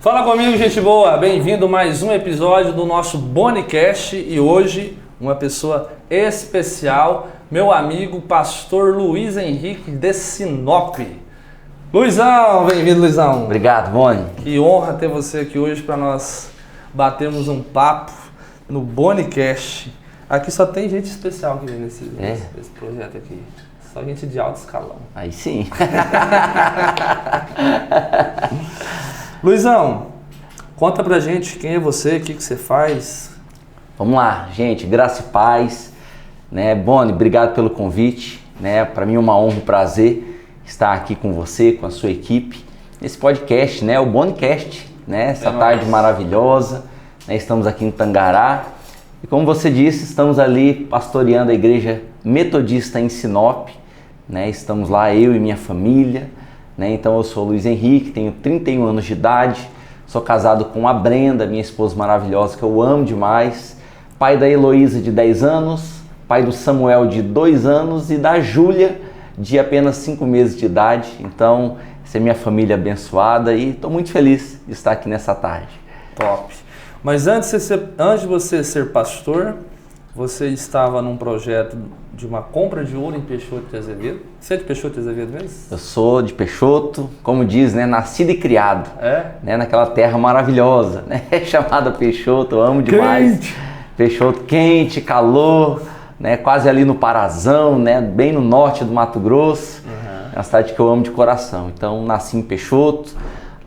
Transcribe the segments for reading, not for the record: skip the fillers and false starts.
Fala comigo, gente boa! Bem-vindo a mais um episódio do nosso Bonicast e hoje uma pessoa especial, meu amigo pastor Luiz Henrique de Sinop. Luizão, bem-vindo, Luizão. Obrigado, Boni. Que honra ter você aqui hoje para nós batermos um papo no Bonicast. Aqui só tem gente especial que vem nesse projeto aqui. Só gente de alto escalão. Aí sim. Luizão, conta pra gente quem é você, o que você faz. Vamos lá, gente, graça e paz. Boni, obrigado pelo convite. Para mim é uma honra, um prazer estar aqui com você, com a sua equipe, nesse podcast, o Bonicast, essa tarde maravilhosa. Estamos aqui em Tangará e, como você disse, estamos ali pastoreando a igreja metodista em Sinop. Estamos lá, eu e minha família. Então eu sou o Luiz Henrique, tenho 31 anos de idade, sou casado com a Brenda, minha esposa maravilhosa, que eu amo demais, pai da Heloísa de 10 anos, pai do Samuel de 2 anos e da Júlia de apenas 5 meses de idade. Então essa é minha família abençoada e estou muito feliz de estar aqui nessa tarde. Top! Mas antes de você ser pastor, você estava num projeto de uma compra de ouro em Peixoto de Azevedo. Você é de Peixoto de Azevedo mesmo? Eu sou de Peixoto, como diz, nascido e criado. Naquela terra maravilhosa, chamada Peixoto, eu amo demais. Quente. Peixoto quente, calor, quase ali no Parazão, bem no norte do Mato Grosso. É uma cidade que eu amo de coração. Então nasci em Peixoto,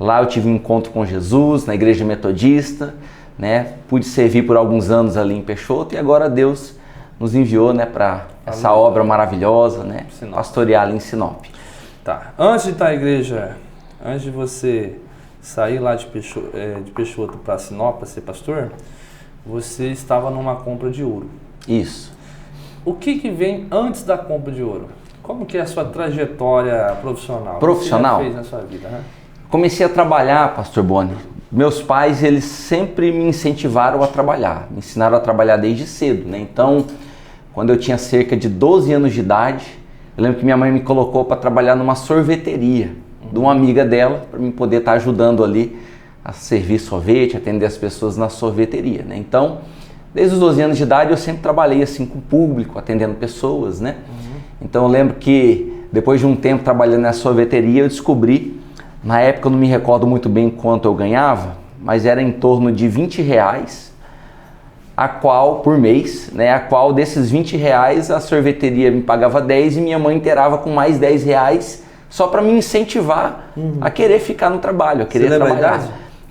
lá eu tive um encontro com Jesus, na igreja metodista. Pude servir por alguns anos ali em Peixoto e agora Deus nos enviou para essa obra maravilhosa, pastorear ali em Sinop. Tá. Antes de estar na igreja, antes de você sair lá de Peixoto para Sinop para ser pastor, você estava numa compra de ouro. Isso. O que vem antes da compra de ouro? Como que é a sua trajetória profissional? Profissional? O que você já fez na sua vida? Comecei a trabalhar, pastor Boni. Meus pais, eles sempre me incentivaram a trabalhar, me ensinaram a trabalhar desde cedo, Então, quando eu tinha cerca de 12 anos de idade, eu lembro que minha mãe me colocou para trabalhar numa sorveteria de uma amiga dela, para mim poder estar ajudando ali a servir sorvete, atender as pessoas na sorveteria, Então, desde os 12 anos de idade, eu sempre trabalhei assim com o público, atendendo pessoas, Então, eu lembro que depois de um tempo trabalhando nessa sorveteria, eu descobri. Na época eu não me recordo muito bem quanto eu ganhava, mas era em torno de R$20 por mês, a qual desses R$20 a sorveteria me pagava 10 e minha mãe inteirava com mais R$10 só para me incentivar a querer ficar no trabalho, a querer trabalhar.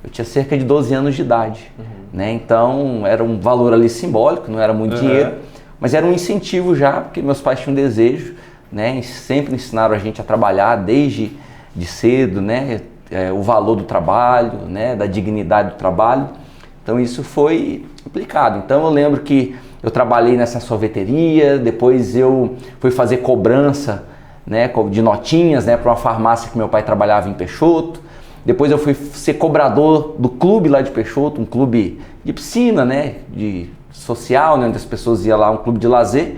Eu tinha cerca de 12 anos de idade, Então era um valor ali simbólico, não era muito dinheiro, mas era um incentivo já, porque meus pais tinham um desejo, e sempre ensinaram a gente a trabalhar desde de cedo, o valor do trabalho, da dignidade do trabalho. Então isso foi aplicado. Então eu lembro que eu trabalhei nessa sorveteria, depois eu fui fazer cobrança, de notinhas, para uma farmácia que meu pai trabalhava em Peixoto. Depois eu fui ser cobrador do clube lá de Peixoto, um clube de piscina, de social, onde as pessoas iam lá, um clube de lazer.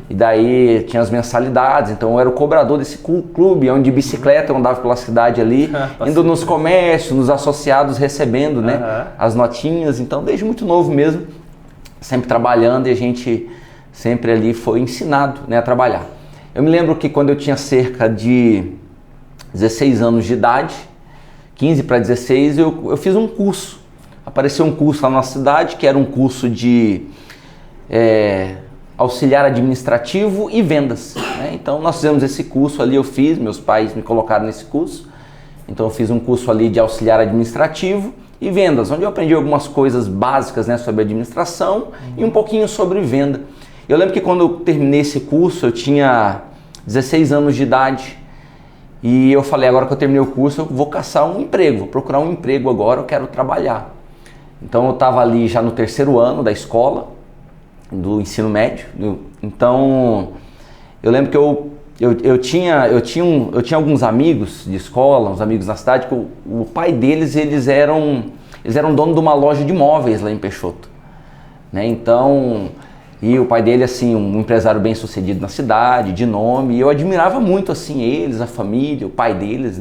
E daí tinha as mensalidades, então eu era o cobrador desse clube, onde de bicicleta eu andava pela cidade ali, indo nos comércios, nos associados, recebendo as notinhas. Então desde muito novo mesmo, sempre trabalhando, e a gente sempre ali foi ensinado a trabalhar. Eu me lembro que quando eu tinha cerca de 16 anos de idade, 15 para 16, eu fiz um curso. Apareceu um curso lá na cidade, que era um curso de auxiliar administrativo e vendas. Então nós fizemos esse curso ali, eu fiz, meus pais me colocaram nesse curso. Então eu fiz um curso ali de auxiliar administrativo e vendas, onde eu aprendi algumas coisas básicas sobre administração e um pouquinho sobre venda. Eu lembro que quando eu terminei esse curso, eu tinha 16 anos de idade. E eu falei, agora que eu terminei o curso, eu vou caçar um emprego, vou procurar um emprego agora, eu quero trabalhar. Então eu estava ali já no 3º ano da escola, do ensino médio. Então eu lembro que eu tinha alguns amigos de escola, uns amigos na cidade, que o pai deles, eles eram dono de uma loja de móveis lá em Peixoto. Então, e o pai dele, assim, um empresário bem sucedido na cidade, de nome, e eu admirava muito, assim, eles, a família, o pai deles,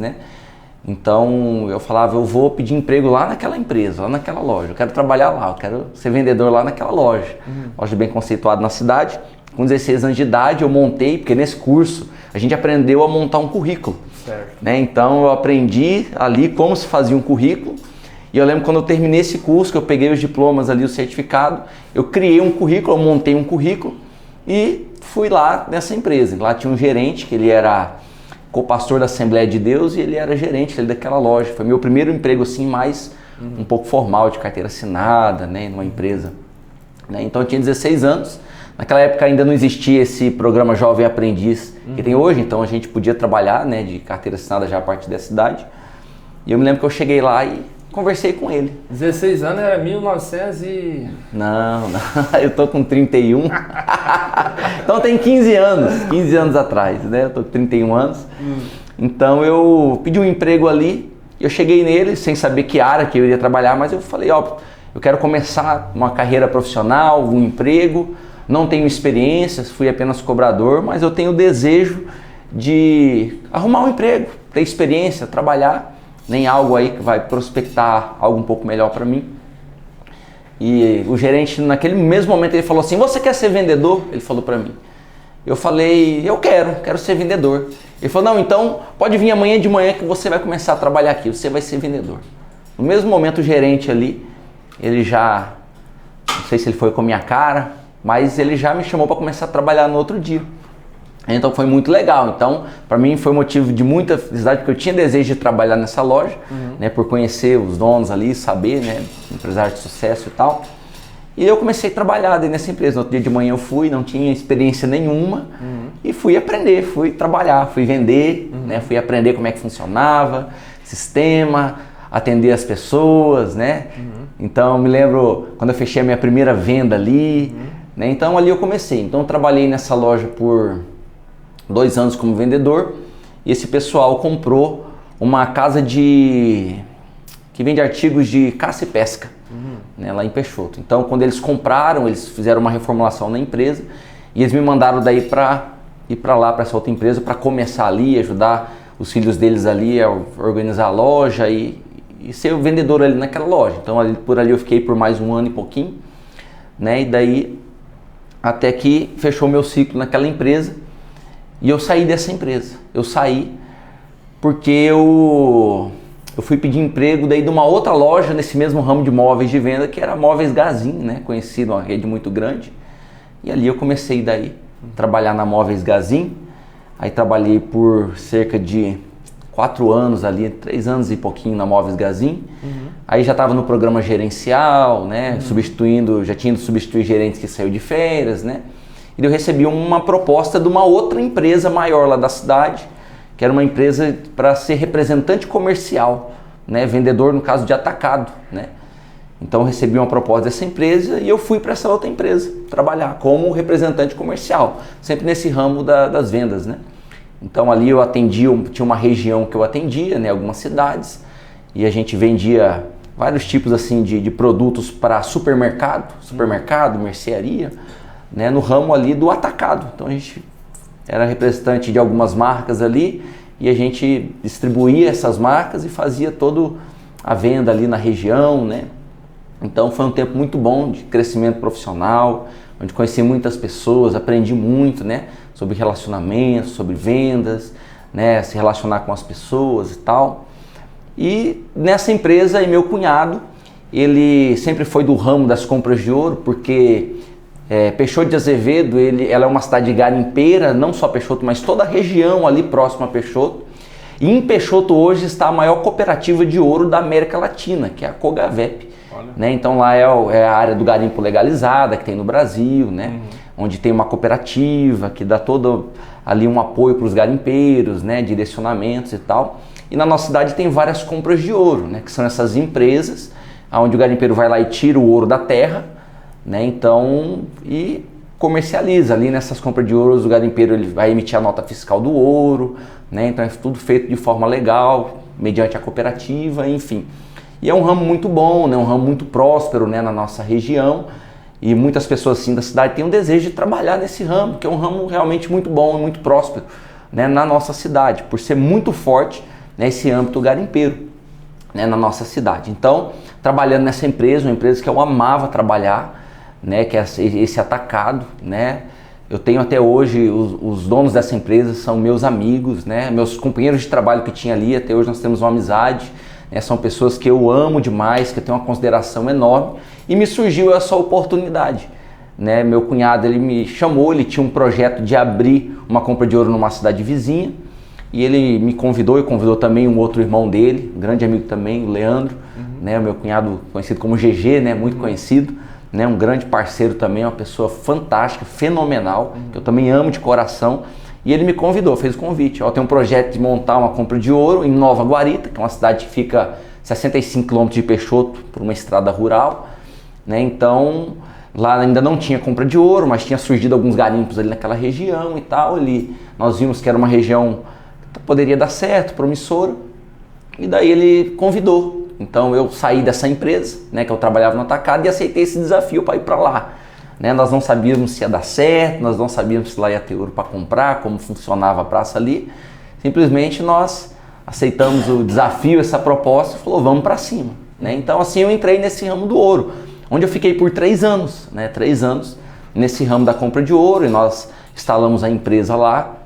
Então eu falava, eu vou pedir emprego lá naquela empresa, lá naquela loja, eu quero trabalhar lá, eu quero ser vendedor lá naquela loja. Loja bem conceituada na cidade. Com 16 anos de idade eu montei, porque nesse curso a gente aprendeu a montar um currículo. Certo. Né? Então eu aprendi ali como se fazia um currículo. E eu lembro quando eu terminei esse curso, que eu peguei os diplomas ali, o certificado, eu criei um currículo, eu montei um currículo e fui lá nessa empresa. Lá tinha um gerente, que ele era co-pastor da Assembleia de Deus e ele era gerente ali daquela loja. Foi meu primeiro emprego assim, mais um pouco formal, de carteira assinada, né, numa empresa. Né? Então eu tinha 16 anos. Naquela época ainda não existia esse programa Jovem Aprendiz que tem hoje, então a gente podia trabalhar, né, de carteira assinada já a partir dessa idade. E eu me lembro que eu cheguei lá e conversei com ele. 16 anos era 1900 e... Não, eu tô com 31. Então tem 15 anos atrás, né? Eu tô com 31 anos. Então eu pedi um emprego ali, eu cheguei nele sem saber que área que eu iria trabalhar, mas eu falei, ó, eu quero começar uma carreira profissional, um emprego, não tenho experiência, fui apenas cobrador, mas eu tenho o desejo de arrumar um emprego, ter experiência, trabalhar. Nem algo aí que vai prospectar algo um pouco melhor para mim. E o gerente, naquele mesmo momento, ele falou assim, você quer ser vendedor? Ele falou para mim. Eu falei, eu quero ser vendedor. Ele falou, não, então pode vir amanhã de manhã que você vai começar a trabalhar aqui, você vai ser vendedor. No mesmo momento o gerente ali, ele já, não sei se ele foi com a minha cara, mas ele já me chamou para começar a trabalhar no outro dia. Então foi muito legal. Então, para mim foi motivo de muita felicidade, porque eu tinha desejo de trabalhar nessa loja, né, por conhecer os donos ali, saber, né, empresário de sucesso e tal. E eu comecei a trabalhar dentro dessa empresa. No outro dia de manhã eu fui, não tinha experiência nenhuma, e fui aprender, fui trabalhar, fui vender, né, fui aprender como é que funcionava, sistema, atender as pessoas, né. Então, me lembro quando eu fechei a minha primeira venda ali, né, então ali eu comecei. Então, eu trabalhei nessa loja por 2 anos como vendedor, e esse pessoal comprou uma casa que vende artigos de caça e pesca, né, lá em Peixoto. Então, quando eles compraram, eles fizeram uma reformulação na empresa e eles me mandaram daí para ir para lá, para essa outra empresa, para começar ali, ajudar os filhos deles ali a organizar a loja e ser o vendedor ali naquela loja. Então, por ali eu fiquei por mais 1 ano e pouquinho, né, e daí até que fechou meu ciclo naquela empresa. E eu saí dessa empresa. Eu saí porque eu fui pedir emprego daí de uma outra loja nesse mesmo ramo de móveis de venda, que era Móveis Gazin, né? Conhecido, uma rede muito grande. E ali eu comecei daí a trabalhar na Móveis Gazin. Aí trabalhei por cerca de 4 anos ali, 3 anos e pouquinho na Móveis Gazin. Aí já estava no programa gerencial, né? Já tinha ido substituir gerentes que saiu de férias, né? E eu recebi uma proposta de uma outra empresa maior lá da cidade, que era uma empresa para ser representante comercial, né? Vendedor no caso de atacado, né? Então eu recebi uma proposta dessa empresa e eu fui para essa outra empresa trabalhar como representante comercial, sempre nesse ramo das vendas, né? Então ali eu atendia, tinha uma região que eu atendia, né? Algumas cidades, e a gente vendia vários tipos assim de produtos para supermercado, mercearia, né, no ramo ali do atacado. Então a gente era representante de algumas marcas ali e a gente distribuía essas marcas e fazia toda a venda ali na região, né? Então foi um tempo muito bom de crescimento profissional, onde conheci muitas pessoas, aprendi muito, né, sobre relacionamento, sobre vendas, né, se relacionar com as pessoas e tal. E nessa empresa, meu cunhado, ele sempre foi do ramo das compras de ouro, porque Peixoto de Azevedo, ela é uma cidade garimpeira, não só Peixoto, mas toda a região ali próxima a Peixoto. E em Peixoto hoje está a maior cooperativa de ouro da América Latina, que é a Cogavep. Né? Então lá é a área do garimpo legalizada que tem no Brasil, né? Onde tem uma cooperativa que dá todo ali um apoio para os garimpeiros, né? Direcionamentos e tal. E na nossa cidade tem várias compras de ouro, né? Que são essas empresas onde o garimpeiro vai lá e tira o ouro da terra, né? Então, e comercializa ali nessas compras de ouro. O garimpeiro ele vai emitir a nota fiscal do ouro, né? Então é tudo feito de forma legal, mediante a cooperativa, enfim. E é um ramo muito bom, né? Um ramo muito próspero, né? Na nossa região. E muitas pessoas assim da cidade têm o desejo de trabalhar nesse ramo, que é um ramo realmente muito bom e muito próspero, né? Na nossa cidade, por ser muito forte nesse âmbito garimpeiro, né, na nossa cidade. Então, trabalhando nessa empresa, uma empresa que eu amava trabalhar, né, que é esse atacado, né? Eu tenho até hoje, os donos dessa empresa são meus amigos, né? Meus companheiros de trabalho que tinha ali, até hoje nós temos uma amizade, né? São pessoas que eu amo demais, que eu tenho uma consideração enorme, e me surgiu essa oportunidade, né? Meu cunhado, ele me chamou, ele tinha um projeto de abrir uma compra de ouro numa cidade vizinha, e ele me convidou e convidou também um outro irmão dele, um grande amigo também, o Leandro, né? O meu cunhado conhecido como GG, né? Muito conhecido. Né, um grande parceiro também, uma pessoa fantástica, fenomenal, que eu também amo de coração, e ele me convidou, fez o convite. Ó, tem um projeto de montar uma compra de ouro em Nova Guarita, que é uma cidade que fica 65 km de Peixoto, por uma estrada rural, né? Então lá ainda não tinha compra de ouro, mas tinha surgido alguns garimpos ali naquela região e tal. Nós vimos que era uma região que poderia dar certo, promissora, e daí ele convidou. Então eu saí dessa empresa, né, que eu trabalhava no atacado, e aceitei esse desafio para ir para lá. Né? Nós não sabíamos se ia dar certo, nós não sabíamos se lá ia ter ouro para comprar, como funcionava a praça ali. Simplesmente nós aceitamos o desafio, essa proposta, e falou, vamos para cima. Né? Então assim eu entrei nesse ramo do ouro, onde eu fiquei por 3 anos, né? 3 anos nesse ramo da compra de ouro, e nós instalamos a empresa lá.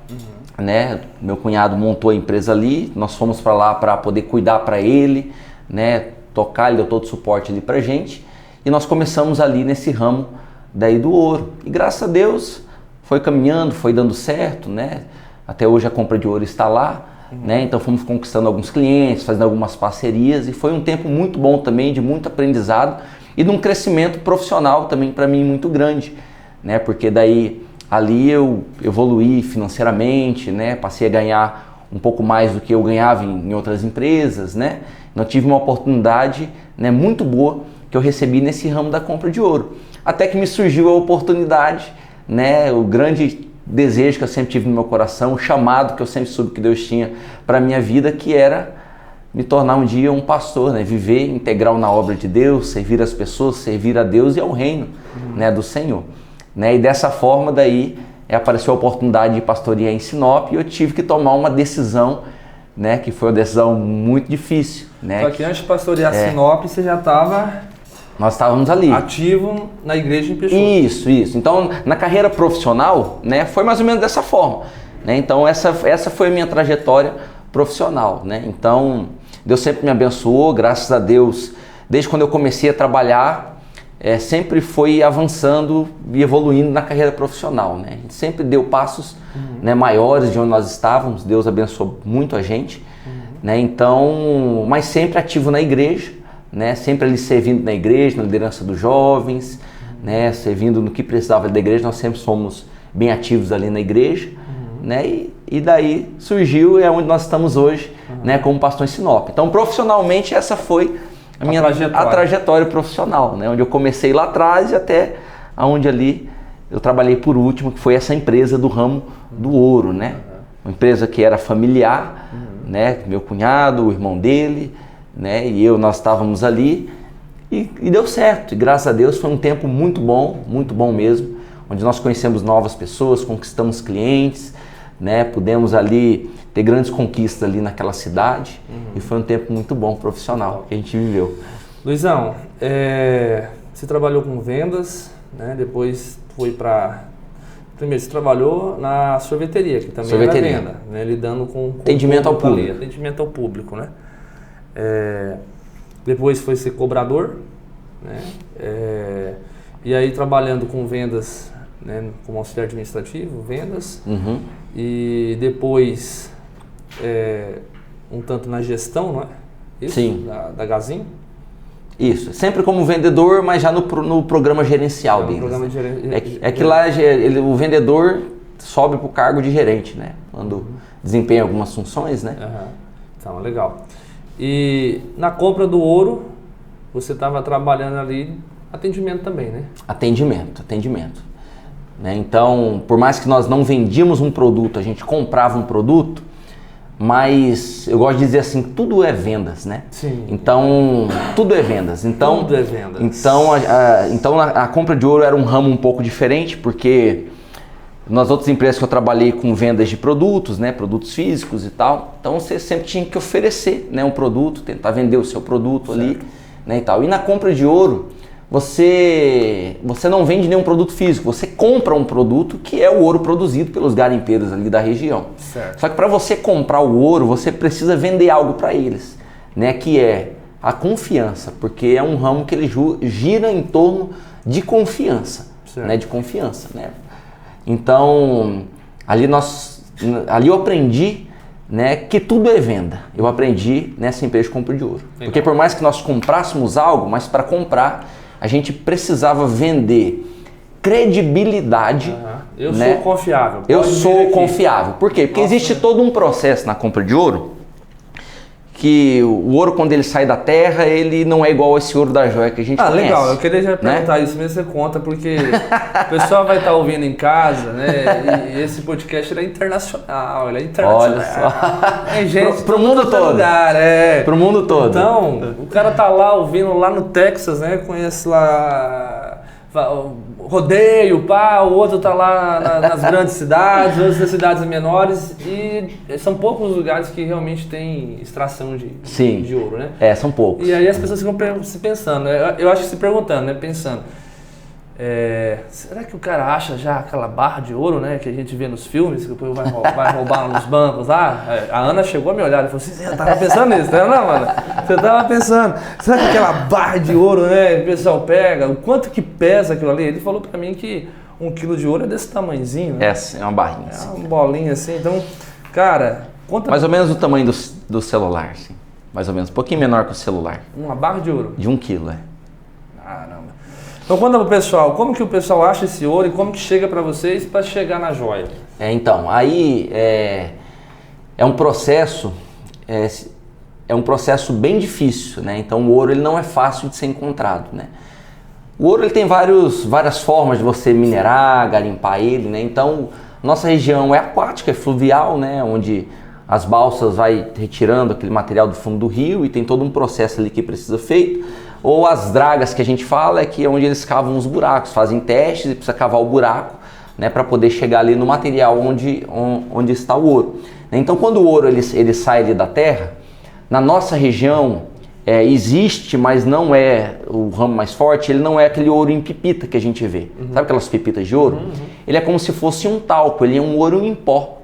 Né? Meu cunhado montou a empresa ali, nós fomos para lá para poder cuidar para ele, né, tocar, ele deu todo o suporte ali pra gente, e nós começamos ali nesse ramo daí do ouro, e graças a Deus foi caminhando, foi dando certo, né, até hoje a compra de ouro está lá, né, então fomos conquistando alguns clientes, fazendo algumas parcerias, e foi um tempo muito bom também, de muito aprendizado, e de um crescimento profissional também para mim muito grande, né, porque daí ali eu evoluí financeiramente, né, passei a ganhar um pouco mais do que eu ganhava em outras empresas, né. Eu tive uma oportunidade, né, muito boa que eu recebi nesse ramo da compra de ouro. Até que me surgiu a oportunidade, né, o grande desejo que eu sempre tive no meu coração, o chamado que eu sempre soube que Deus tinha para a minha vida, que era me tornar um dia um pastor, né, viver integral na obra de Deus, servir as pessoas, servir a Deus e ao reino, né, do Senhor. Né, e dessa forma daí apareceu a oportunidade de pastorear em Sinop, e eu tive que tomar uma decisão, né, que foi uma decisão muito difícil. Né? Só que antes de pastorear Sinop, você já estava... Nós estávamos ali. Ativo na igreja em Peixoto. Isso. Então, na carreira profissional, né, foi mais ou menos dessa forma. Né? Então, essa foi a minha trajetória profissional. Né? Então, Deus sempre me abençoou, graças a Deus. Desde quando eu comecei a trabalhar, sempre foi avançando e evoluindo na carreira profissional. Né? A gente sempre deu passos né, maiores de onde nós estávamos. Deus abençoou muito a gente. Né? Então, mas sempre ativo na igreja, né? Sempre ali servindo na igreja, na liderança dos jovens, né? Servindo no que precisava da igreja. Nós sempre fomos bem ativos ali na igreja, né? E daí surgiu, é onde nós estamos hoje, né? Como pastor em Sinop. Então, profissionalmente, essa foi a minha trajetória profissional, né? Onde eu comecei lá atrás e até onde ali eu trabalhei por último, que foi essa empresa do ramo do ouro, né? Uma empresa que era familiar, né? Meu cunhado, o irmão dele, né? E nós estávamos ali e deu certo. E graças a Deus foi um tempo muito bom mesmo, onde nós conhecemos novas pessoas, conquistamos clientes, né? Pudemos ali ter grandes conquistas ali naquela cidade, e foi um tempo muito bom profissional que a gente viveu. Luizão, você trabalhou com vendas, né? Depois foi para... Primeiro, você trabalhou na sorveteria, que também era venda, né? Lidando com atendimento ao público. Atendimento ao público, né? Depois foi ser cobrador, né? E aí trabalhando com vendas, né? Como auxiliar administrativo, vendas. E depois um tanto na gestão, não é? Isso? Sim. Da Gazin. Isso, sempre como vendedor, mas já no programa gerencial deles. É que lá o vendedor sobe para o cargo de gerente, né? Quando desempenha algumas funções, né? Então, legal. E na compra do ouro, você estava trabalhando ali, atendimento também, né? Atendimento. Né? Então, por mais que nós não vendíamos um produto, a gente comprava um produto, mas eu gosto de dizer assim, tudo é vendas, né? Sim. Então, tudo é vendas. Então, tudo é vendas. Então a compra de ouro era um ramo um pouco diferente, porque nas outras empresas que eu trabalhei com vendas de produtos, né, produtos físicos e tal, então você sempre tinha que oferecer, né, um produto, tentar vender o seu produto ali, né, e tal. E na compra de ouro, você não vende nenhum produto físico, você compra um produto que é o ouro produzido pelos garimpeiros ali da região. Certo. Só que para você comprar o ouro, você precisa vender algo para eles, né, que é a confiança, porque é um ramo que ele gira em torno de confiança, né, de confiança, né. Então, ali eu aprendi, né, que tudo é venda. Eu aprendi nessa empresa de compra de ouro. Legal. Porque por mais que nós comprássemos algo, mas para comprar, a gente precisava vender credibilidade. Eu né? sou confiável. Eu sou confiável. Por quê? Porque existe todo um processo na compra de ouro, que o ouro, quando ele sai da terra, ele não é igual a esse ouro da joia que a gente conhece. Legal, eu queria já perguntar, né? Isso mesmo você conta, porque o pessoal vai estar ouvindo em casa, né? E esse podcast ele é internacional, Olha só. Tem gente pro mundo todo. Lugar, Pro mundo todo. Então, o cara tá lá ouvindo lá no Texas, né? Conhece lá rodeio, pá, o outro tá lá nas grandes cidades, outras nas cidades menores, e são poucos os lugares que realmente tem extração de ouro, né? São poucos. E aí as pessoas ficam se pensando, eu acho que se perguntando, né? Pensando, será que o cara acha já aquela barra de ouro, né? Que a gente vê nos filmes, que depois vai roubar nos bancos lá? A Ana chegou a me olhar e falou assim, você tava pensando nisso, não, Ana? Você tava pensando, será que aquela barra de ouro, né? O pessoal pega, o quanto que pesa aquilo ali? Ele falou pra mim que 1 quilo de ouro é desse tamanhozinho, né? É uma barrinha. É uma bolinha assim, então, cara... Conta mais ou menos o tamanho do celular, sim. Mais ou menos, um pouquinho menor que o celular. Uma barra de ouro? De 1 quilo, Caramba. Então conta pro pessoal, como que o pessoal acha esse ouro e como que chega para vocês para chegar na joia? Então, aí é um processo bem difícil, né? Então o ouro ele não é fácil de ser encontrado, né? O ouro ele tem várias formas de você minerar, garimpar ele, né? Então nossa região é aquática, é fluvial, né? Onde as balsas vai retirando aquele material do fundo do rio e tem todo um processo ali que precisa feito. Ou as dragas que a gente fala, que é onde eles cavam os buracos, fazem testes e precisa cavar o buraco, né, para poder chegar ali no material onde está o ouro. Então quando o ouro ele sai ali da terra, na nossa região existe, mas não é o ramo mais forte, ele não é aquele ouro em pepita que a gente vê. Sabe aquelas pepitas de ouro? Ele é como se fosse um talco, ele é um ouro em pó.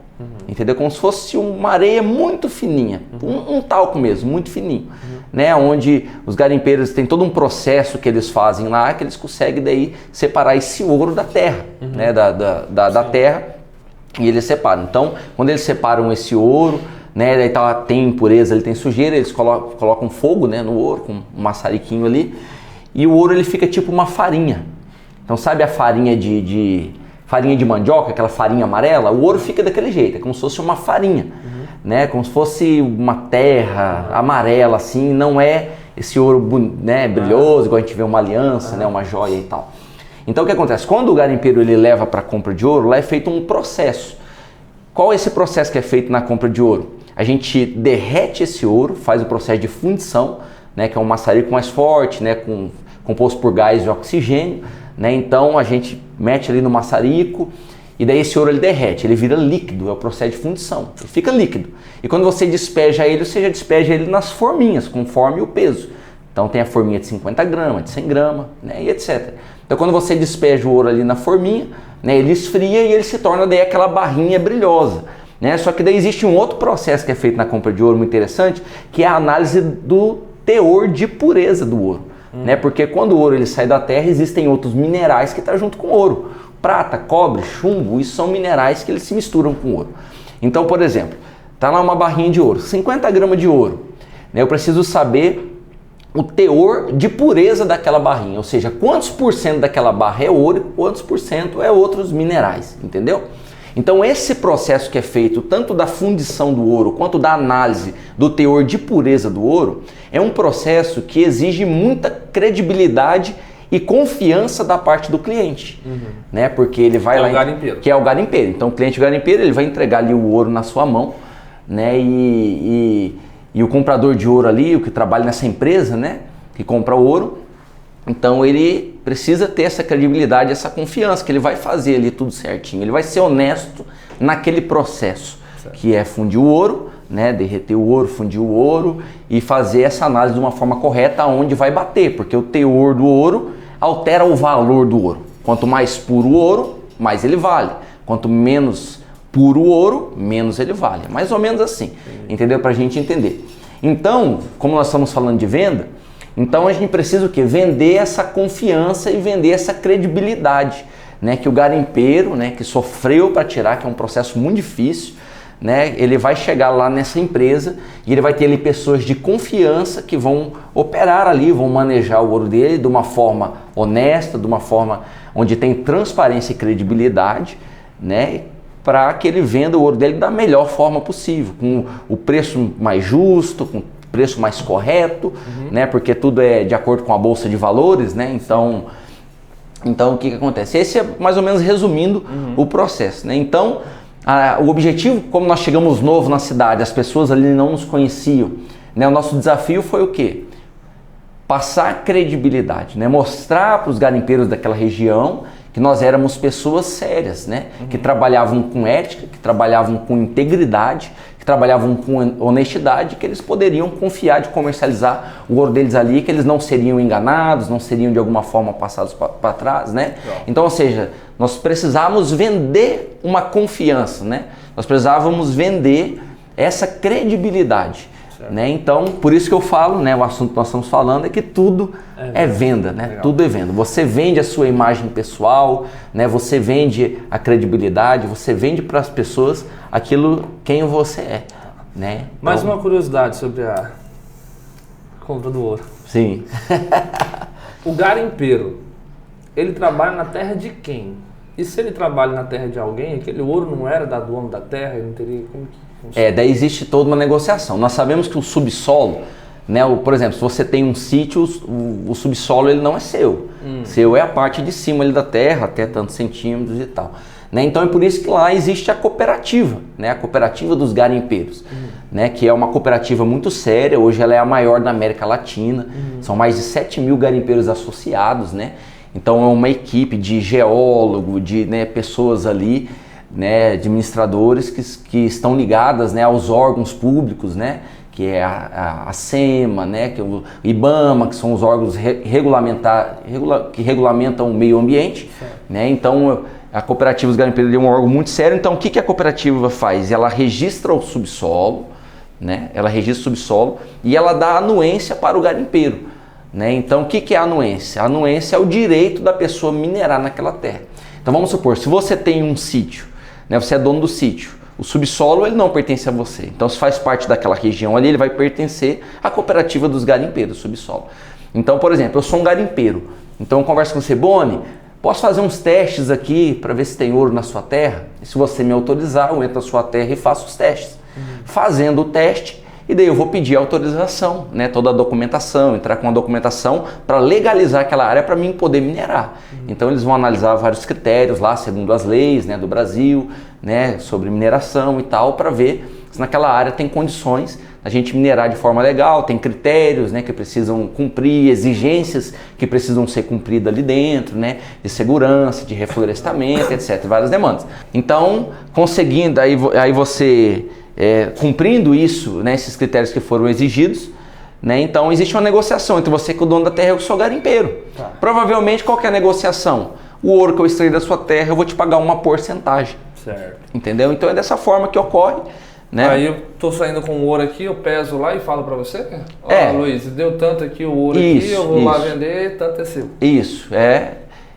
Entendeu? Como se fosse uma areia muito fininha, um talco mesmo, muito fininho, né? Onde os garimpeiros têm todo um processo que eles fazem lá, que eles conseguem daí separar esse ouro da terra, né? Da terra, e eles separam. Então, quando eles separam esse ouro, né? Daí tem impureza, ele tem sujeira, eles colocam fogo, né? No ouro, com um maçariquinho ali, e o ouro ele fica tipo uma farinha. Então, sabe a farinha farinha de mandioca, aquela farinha amarela? O ouro fica daquele jeito, é como se fosse uma farinha, né? Como se fosse uma terra amarela, assim, não é esse ouro, né, brilhoso, igual a gente vê uma aliança, né, uma joia e tal. Então o que acontece? Quando o garimpeiro ele leva para a compra de ouro, lá é feito um processo. Qual é esse processo que é feito na compra de ouro? A gente derrete esse ouro, faz o processo de fundição, né, que é um maçarico mais forte, né, composto por gás de oxigênio, né? Então a gente mete ali no maçarico e daí esse ouro ele derrete, ele vira líquido, é o processo de fundição, ele fica líquido. E quando você despeja ele, você já despeja ele nas forminhas, conforme o peso. Então tem a forminha de 50 gramas, de 100 gramas, né, e etc. Então quando você despeja o ouro ali na forminha, né, ele esfria e ele se torna daí aquela barrinha brilhosa, né? Só que daí existe um outro processo que é feito na compra de ouro muito interessante, que é a análise do teor de pureza do ouro. Né? Porque quando o ouro ele sai da terra, existem outros minerais que estão junto com o ouro. Prata, cobre, chumbo, isso são minerais que eles se misturam com o ouro. Então, por exemplo, está lá uma barrinha de ouro, 50 gramas de ouro. Né? Eu preciso saber o teor de pureza daquela barrinha, ou seja, quantos por cento daquela barra é ouro e quantos por cento é outros minerais, entendeu? Então esse processo que é feito tanto da fundição do ouro quanto da análise do teor de pureza do ouro é um processo que exige muita credibilidade e confiança da parte do cliente, né? Porque ele vai lá, que é o garimpeiro. Então o cliente garimpeiro ele vai entregar ali o ouro na sua mão, né? E o comprador de ouro ali, o que trabalha nessa empresa, né? Que compra o ouro, então ele precisa ter essa credibilidade, essa confiança que ele vai fazer ali tudo certinho. Ele vai ser honesto naquele processo, que é fundir o ouro, né, derreter o ouro, fundir o ouro e fazer essa análise de uma forma correta aonde vai bater, porque o teor do ouro altera o valor do ouro. Quanto mais puro o ouro, mais ele vale. Quanto menos puro o ouro, menos ele vale. Mais ou menos assim, entendeu? Pra gente entender. Então, como nós estamos falando de venda, então a gente precisa o quê? Vender essa confiança e vender essa credibilidade, né? Que o garimpeiro, né, que sofreu para tirar, que é um processo muito difícil, né? Ele vai chegar lá nessa empresa e ele vai ter ali pessoas de confiança que vão operar ali, vão manejar o ouro dele de uma forma honesta, de uma forma onde tem transparência e credibilidade, né? Para que ele venda o ouro dele da melhor forma possível, com o preço mais justo, com o preço mais correto, né? Porque tudo é de acordo com a bolsa de valores, né? Então o que acontece? Esse é mais ou menos resumindo o processo, né? Então, o objetivo, como nós chegamos novo na cidade, as pessoas ali não nos conheciam, né? O nosso desafio foi o quê? Passar credibilidade, né? Mostrar para os garimpeiros daquela região que nós éramos pessoas sérias, né? Que trabalhavam com ética, que trabalhavam com integridade, que trabalhavam com honestidade, que eles poderiam confiar de comercializar o ouro deles ali, que eles não seriam enganados, não seriam de alguma forma passados para trás, né? Então, ou seja, nós precisávamos vender uma confiança, né? Nós precisávamos vender essa credibilidade, né? Então, por isso que eu falo, né? O assunto que nós estamos falando é que tudo é venda, né? Legal. Tudo é venda. Você vende a sua imagem pessoal, né? Você vende a credibilidade, você vende para as pessoas aquilo quem você é, né? Então, mais uma curiosidade sobre a compra do ouro. Sim. O garimpeiro, ele trabalha na terra de quem? E se ele trabalha na terra de alguém, aquele ouro não era da dono da terra, ele não teria como que... Daí existe toda uma negociação. Nós sabemos que o subsolo, né, por exemplo, se você tem um sítio, o subsolo ele não é seu. Seu é a parte de cima ali da terra, até tantos centímetros e tal. Né? Então é por isso que lá existe a cooperativa, né? A cooperativa dos garimpeiros, né? Que é uma cooperativa muito séria, hoje ela é a maior da América Latina, são mais de 7 mil garimpeiros associados, né? Então é uma equipe de geólogo, de, né, pessoas ali, né, administradores que estão ligadas, né, aos órgãos públicos, né, que é a SEMA, né, que é o IBAMA, que são os órgãos que regulamentam o meio ambiente, né? Então a cooperativa dos garimpeiros é um órgão muito sério. Então o que a cooperativa faz? Ela registra o subsolo, né? Ela registra o subsolo e ela dá anuência para o garimpeiro, né? Então o que é a anuência? A anuência é o direito da pessoa minerar naquela terra. Então vamos supor, se você tem um sítio, né, você é dono do sítio, o subsolo ele não pertence a você. Então se faz parte daquela região ali, ele vai pertencer à cooperativa dos garimpeiros, subsolo. Então, por exemplo, eu sou um garimpeiro, então eu converso com você, Boni, posso fazer uns testes aqui para ver se tem ouro na sua terra? E se você me autorizar, eu entro na sua terra e faço os testes. Fazendo o teste, e daí eu vou pedir autorização, né, toda a documentação, entrar com a documentação para legalizar aquela área para mim poder minerar. Então eles vão analisar vários critérios lá, segundo as leis, né, do Brasil, né, sobre mineração e tal, para ver se naquela área tem condições a gente minerar de forma legal, tem critérios, né, que precisam cumprir, exigências que precisam ser cumpridas ali dentro, né, de segurança, de reflorestamento, etc, várias demandas. Então, conseguindo, aí você... cumprindo isso, né, esses critérios que foram exigidos, né, então existe uma negociação entre você que é o dono da terra e eu que sou garimpeiro. Provavelmente qualquer negociação, o ouro que eu extraí da sua terra eu vou te pagar uma porcentagem. Certo. Entendeu? Então é dessa forma que ocorre. Né? Aí eu tô saindo com o ouro aqui, eu peso lá e falo para você? Luiz, deu tanto aqui o ouro aqui, eu vou lá vender, tanto é seu. Isso,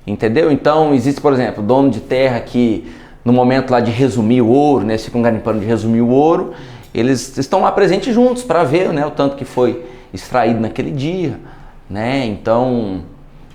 entendeu? Então existe, por exemplo, dono de terra que no momento lá de resumir o ouro, né, ficam garimpando de resumir o ouro, eles estão lá presentes juntos para ver, né, o tanto que foi extraído naquele dia, né, então,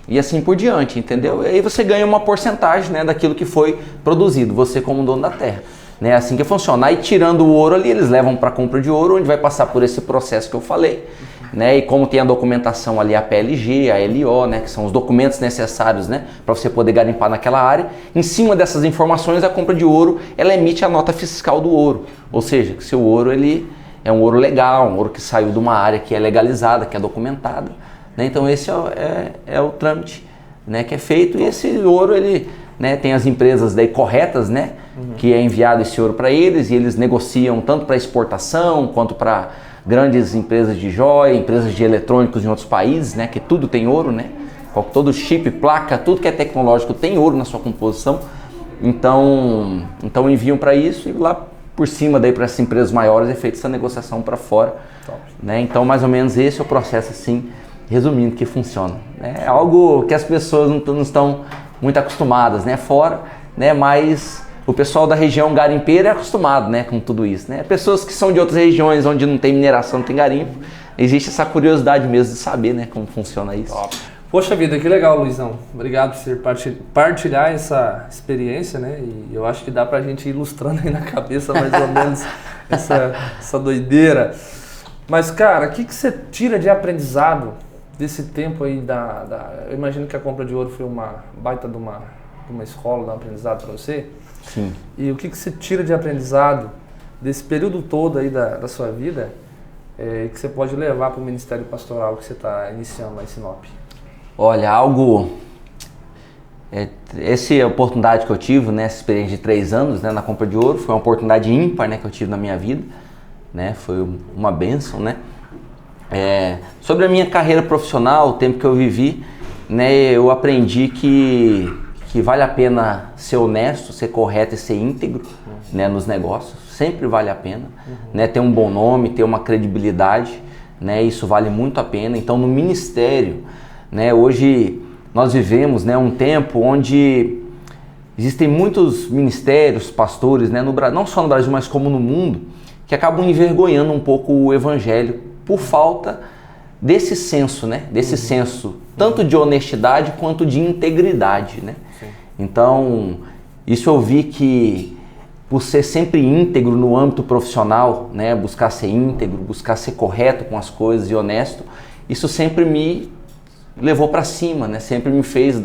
e assim por diante, entendeu? E aí você ganha uma porcentagem, né, daquilo que foi produzido, você como dono da terra. É assim que funciona. Aí tirando o ouro ali, eles levam para compra de ouro, onde vai passar por esse processo que eu falei. Né? E como tem a documentação ali, a PLG, a LO, né? Que são os documentos necessários, né? Para você poder garimpar naquela área. Em cima dessas informações, a compra de ouro, ela emite a nota fiscal do ouro. Ou seja, que seu ouro ele é um ouro legal, um ouro que saiu de uma área que é legalizada, que é documentada. Né? Então esse é o trâmite, né, que é feito, e esse ouro, ele, né, tem as empresas daí corretas, né, que é enviado esse ouro para eles, e eles negociam tanto para exportação, quanto para grandes empresas de joia, empresas de eletrônicos em outros países, né, que tudo tem ouro, né, todo chip, placa, tudo que é tecnológico tem ouro na sua composição. Então enviam para isso, e lá por cima daí para essas empresas maiores é feita essa negociação para fora, né? Então mais ou menos esse é o processo, assim, resumindo, que funciona. É algo que as pessoas não estão muito acostumadas, né, fora, né, mas o pessoal da região garimpeira é acostumado, né, com tudo isso, né? Pessoas que são de outras regiões onde não tem mineração, não tem garimpo, existe essa curiosidade mesmo de saber, né, como funciona isso. Top. Poxa vida, que legal, Luizão. Obrigado por você partilhar essa experiência, né? E eu acho que dá pra gente ir ilustrando aí na cabeça mais ou menos essa doideira. Mas, cara, o que você tira de aprendizado desse tempo aí eu imagino que a compra de ouro foi uma baita de uma escola, de um aprendizado para você. Sim. E o que você tira de aprendizado desse período todo aí da sua vida que você pode levar para o Ministério Pastoral que você está iniciando lá em Sinop? Olha, essa oportunidade que eu tive, né, essa experiência de 3 anos, né, na compra de ouro, foi uma oportunidade ímpar, né, que eu tive na minha vida, né, foi uma bênção, né. Sobre a minha carreira profissional, o tempo que eu vivi, né, eu aprendi que vale a pena ser honesto, ser correto e ser íntegro, né, nos negócios, sempre vale a pena, né, ter um bom nome, ter uma credibilidade, né, isso vale muito a pena. Então no ministério, né, hoje nós vivemos, né, um tempo onde existem muitos ministérios, pastores, né, não só no Brasil, mas como no mundo, que acabam envergonhando um pouco o evangelho por falta desse senso, né, senso tanto de honestidade quanto de integridade, né. Então, isso eu vi que por ser sempre íntegro no âmbito profissional, né, buscar ser íntegro, buscar ser correto com as coisas e honesto, isso sempre me levou para cima, né? Sempre me fez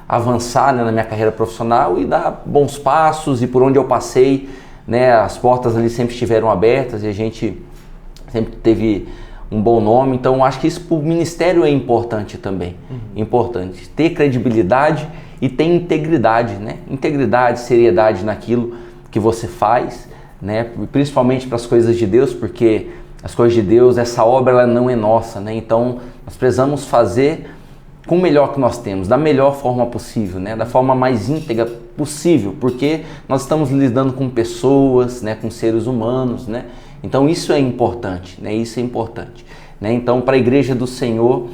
avançar, né, na minha carreira profissional e dar bons passos, e por onde eu passei, né, as portas ali sempre estiveram abertas e a gente sempre teve um bom nome. Então acho que isso para o ministério é importante também, importante ter credibilidade e ter integridade, né? Integridade, seriedade naquilo que você faz, né? Principalmente para as coisas de Deus, porque as coisas de Deus, essa obra, ela não é nossa, né? Então nós precisamos fazer com o melhor que nós temos, da melhor forma possível, né? Da forma mais íntegra possível, porque nós estamos lidando com pessoas, né? Com seres humanos, né? Então isso é importante, né? Isso é importante, né? Então para a igreja do Senhor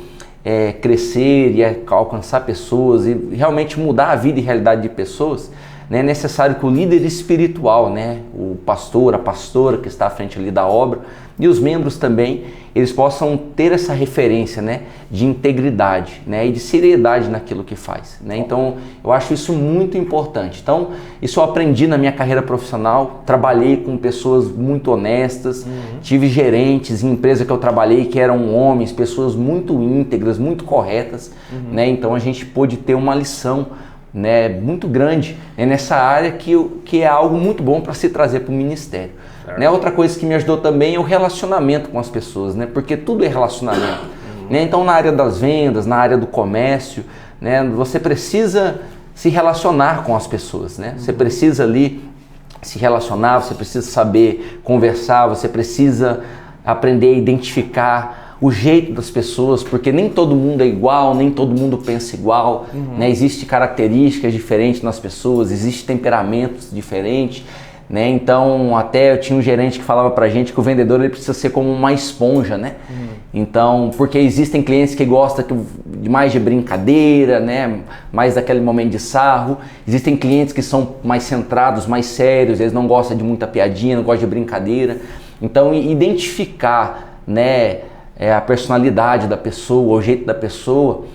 crescer e alcançar pessoas e realmente mudar a vida e realidade de pessoas, né, é necessário que o líder espiritual, né, o pastor, a pastora que está à frente ali da obra, e os membros também, eles possam ter essa referência, né, de integridade, né, e de seriedade naquilo que faz, né? Então eu acho isso muito importante. Então isso eu aprendi na minha carreira profissional, trabalhei com pessoas muito honestas, tive gerentes em empresa que eu trabalhei que eram homens, pessoas muito íntegras, muito corretas, né? Então a gente pôde ter uma lição, né, muito grande, né, nessa área que é algo muito bom para se trazer para o ministério. Né? Outra coisa que me ajudou também é o relacionamento com as pessoas, né, porque tudo é relacionamento. Né? Então na área das vendas, na área do comércio, né, você precisa se relacionar com as pessoas, né? Você precisa ali se relacionar, você precisa saber conversar, você precisa aprender a identificar o jeito das pessoas, porque nem todo mundo é igual, nem todo mundo pensa igual, né? Existem características diferentes nas pessoas, existem temperamentos diferentes, né? Então até eu tinha um gerente que falava pra gente que o vendedor ele precisa ser como uma esponja, né? Então, porque existem clientes que gostam mais de brincadeira, né? Mais daquele momento de sarro, existem clientes que são mais centrados, mais sérios, eles não gostam de muita piadinha, não gostam de brincadeira. Então identificar, né, a personalidade da pessoa, o jeito da pessoa,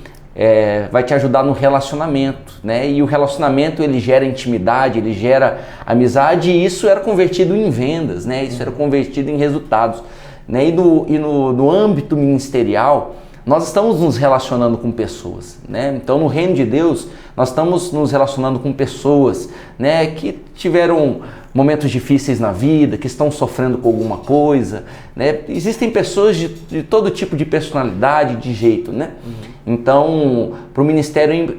vai te ajudar no relacionamento, né? E o relacionamento ele gera intimidade, ele gera amizade, e isso era convertido em vendas, né? Isso era convertido em resultados, né? E no âmbito ministerial, nós estamos nos relacionando com pessoas, né? Então no reino de Deus, nós estamos nos relacionando com pessoas, né, que tiveram momentos difíceis na vida, que estão sofrendo com alguma coisa, né? Existem pessoas de todo tipo de personalidade, de jeito, né? Então, para o ministério,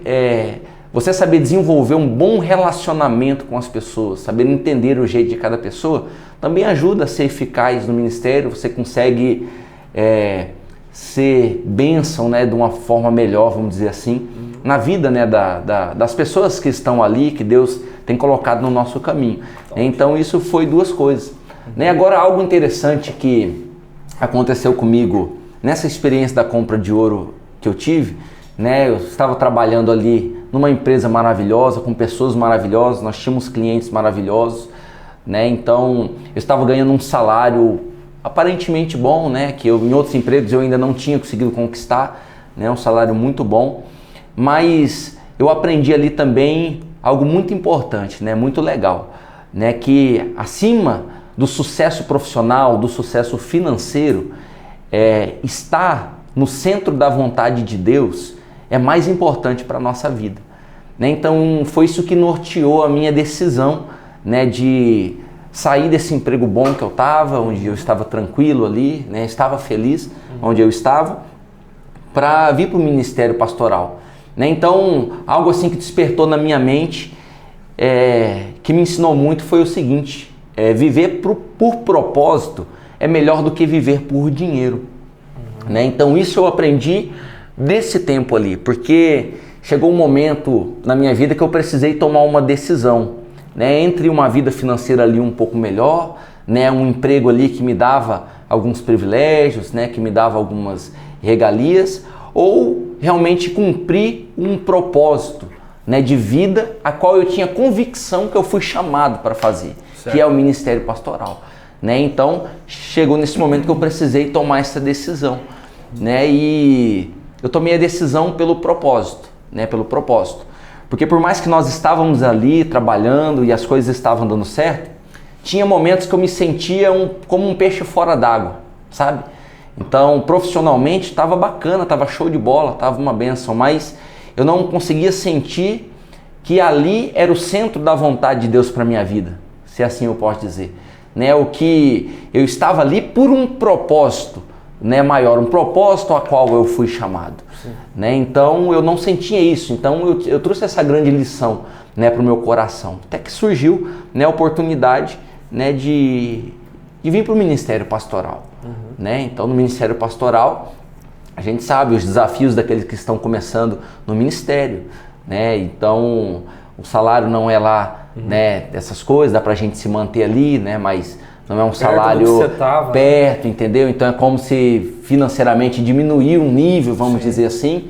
você saber desenvolver um bom relacionamento com as pessoas, saber entender o jeito de cada pessoa, também ajuda a ser eficaz no ministério. Você consegue ser bênção, né, de uma forma melhor, vamos dizer assim, na vida, né, das pessoas que estão ali, que Deus tem colocado no nosso caminho. Então isso foi duas coisas. Né? Agora, algo interessante que aconteceu comigo nessa experiência da compra de ouro que eu tive, né? Eu estava trabalhando ali numa empresa maravilhosa, com pessoas maravilhosas, nós tínhamos clientes maravilhosos, né? Então eu estava ganhando um salário aparentemente bom, né? Que em outros empregos eu ainda não tinha conseguido conquistar, né? Um salário muito bom, mas eu aprendi ali também algo muito importante, né? Muito legal, né? Que acima do sucesso profissional, do sucesso financeiro, estar no centro da vontade de Deus é mais importante para a nossa vida, né? Então foi isso que norteou a minha decisão, né? De sair desse emprego bom que eu estava, onde eu estava tranquilo ali, né? Estava feliz onde eu estava, para vir para o ministério pastoral, né? Então algo assim que despertou na minha mente, que me ensinou muito, foi o seguinte: viver por propósito é melhor do que viver por dinheiro, né? Então isso eu aprendi desse tempo ali, porque chegou um momento na minha vida que eu precisei tomar uma decisão, né? Entre uma vida financeira ali um pouco melhor, né? Um emprego ali que me dava alguns privilégios, né? Que me dava algumas regalias, ou realmente cumprir um propósito, né, de vida a qual eu tinha convicção que eu fui chamado para fazer, certo, que é o ministério pastoral, né? Então chegou nesse momento que eu precisei tomar essa decisão, né? E eu tomei a decisão pelo propósito, né? Pelo propósito, porque por mais que nós estávamos ali trabalhando e as coisas estavam dando certo, tinha momentos que eu me sentia como um peixe fora d'água, sabe? Então profissionalmente estava bacana, estava show de bola, estava uma bênção, mas eu não conseguia sentir que ali era o centro da vontade de Deus para minha vida, se assim eu posso dizer, né? O que eu estava ali por um propósito, né, maior, um propósito a qual eu fui chamado, né? Então eu não sentia isso. Então eu trouxe essa grande lição, né, para o meu coração, até que surgiu, né, a oportunidade, né, de vir para o ministério pastoral, né? Então no ministério pastoral a gente sabe os desafios daqueles que estão começando no ministério, né? Então o salário não é lá, né, essas coisas, dá pra gente se manter ali, né? Mas não é um salário perto, entendeu? Então é como se financeiramente diminuir um nível, vamos dizer assim.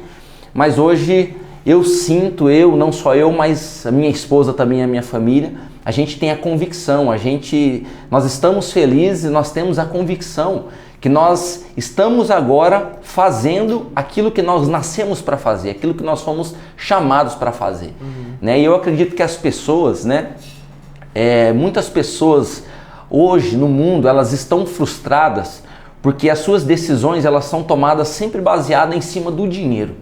Mas hoje eu sinto, não só eu, mas a minha esposa também, a minha família, a gente tem a convicção, nós estamos felizes, nós temos a convicção que nós estamos agora fazendo aquilo que nós nascemos para fazer, aquilo que nós fomos chamados para fazer, né? E eu acredito que as pessoas, né, muitas pessoas hoje no mundo, elas estão frustradas porque as suas decisões, elas são tomadas sempre baseadas em cima do dinheiro,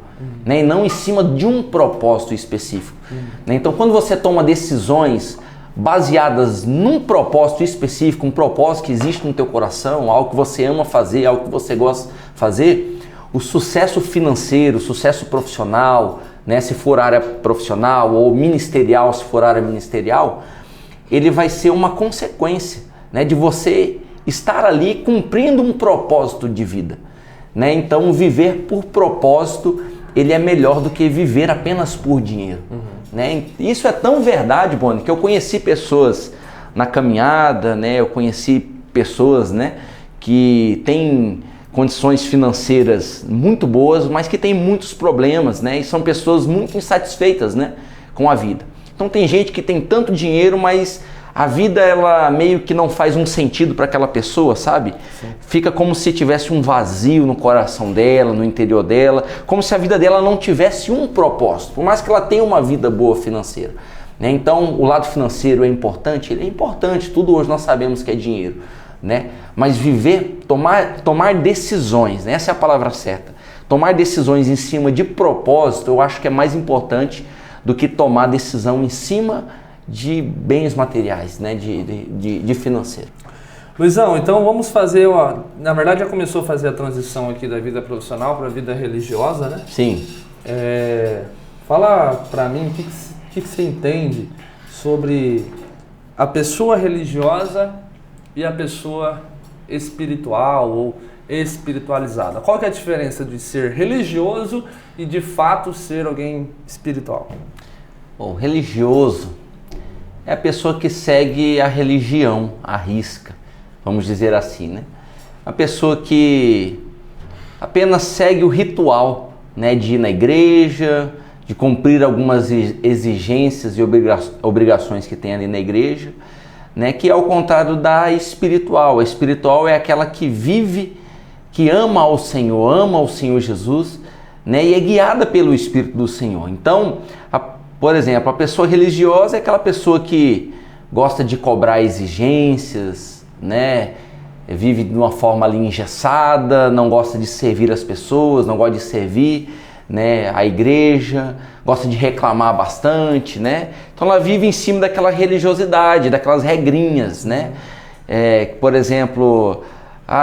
né, e não em cima de um propósito específico, né? Então quando você toma decisões baseadas num propósito específico, um propósito que existe no teu coração, algo que você ama fazer, algo que você gosta de fazer, o sucesso financeiro, o sucesso profissional, né, se for área profissional, ou ministerial, se for área ministerial, ele vai ser uma consequência, né, de você estar ali cumprindo um propósito de vida, né? Então viver por propósito, ele é melhor do que viver apenas por dinheiro, né? Isso é tão verdade, Boni, que eu conheci pessoas na caminhada, né? Eu conheci pessoas, né, que têm condições financeiras muito boas, mas que têm muitos problemas, né? E são pessoas muito insatisfeitas, né, com a vida. Então tem gente que tem tanto dinheiro, mas a vida, ela meio que não faz um sentido para aquela pessoa, sabe? Sim. Fica como se tivesse um vazio no coração dela, no interior dela, como se a vida dela não tivesse um propósito, por mais que ela tenha uma vida boa financeira, né? Então o lado financeiro é importante? Ele é importante, tudo hoje nós sabemos que é dinheiro, né? Mas viver, tomar decisões, né? Essa é a palavra certa, tomar decisões em cima de propósito, eu acho que é mais importante do que tomar decisão em cima de bens materiais, né? de financeiro. Luizão, então vamos fazer, na verdade já começou a fazer a transição aqui da vida profissional para a vida religiosa, né? Sim. Fala para mim o que você entende sobre a pessoa religiosa e a pessoa espiritual ou espiritualizada. Qual que é a diferença de ser religioso e de fato ser alguém espiritual? O religioso é a pessoa que segue a religião à risca, vamos dizer assim, né? A pessoa que apenas segue o ritual, né, de ir na igreja, de cumprir algumas exigências e obrigações que tem ali na igreja, né, que é ao contrário da espiritual. A espiritual é aquela que vive, que ama o Senhor Jesus, né, e é guiada pelo Espírito do Senhor. Então, por exemplo, a pessoa religiosa é aquela pessoa que gosta de cobrar exigências, né, vive de uma forma ali engessada, não gosta de servir as pessoas, não gosta de servir, né, a igreja, gosta de reclamar bastante, né? Então ela vive em cima daquela religiosidade, daquelas regrinhas, né? Por exemplo,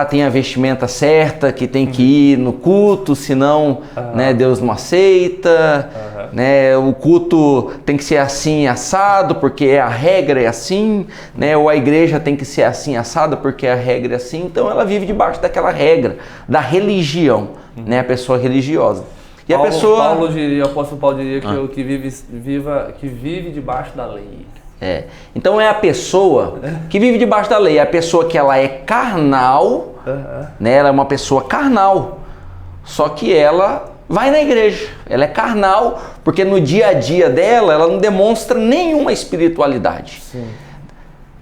tem a vestimenta certa, que tem que ir no culto, senão né, Deus não aceita, né? O culto tem que ser assim assado, porque a regra é assim, né? Ou a igreja tem que ser assim assada, porque a regra é assim. Então ela vive debaixo daquela regra, da religião, né? A pessoa religiosa. E o apóstolo Paulo diria que vive debaixo da lei. Então é a pessoa que vive debaixo da lei, é a pessoa que ela é carnal, né? Ela é uma pessoa carnal, só que ela vai na igreja, ela é carnal, porque no dia a dia dela, ela não demonstra nenhuma espiritualidade. Sim.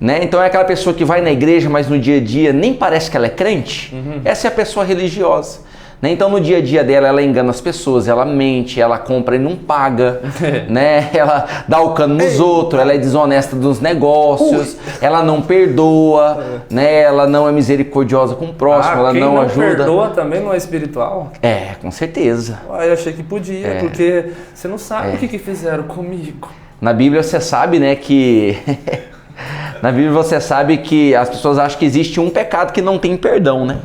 Né? Então é aquela pessoa que vai na igreja, mas no dia a dia nem parece que ela é crente. Essa é a pessoa religiosa. Né? Então no dia a dia dela, ela engana as pessoas, ela mente, ela compra e não paga, né? Ela dá o cano nos outros, ela é desonesta dos negócios, ela não perdoa, né? Ela não é misericordiosa com o próximo, ela não ajuda. Quem não perdoa também não é espiritual? Com certeza. Eu achei que podia, porque você não sabe o que fizeram comigo. Na Bíblia você sabe, né, que... Na Bíblia você sabe que as pessoas acham que existe um pecado que não tem perdão, né?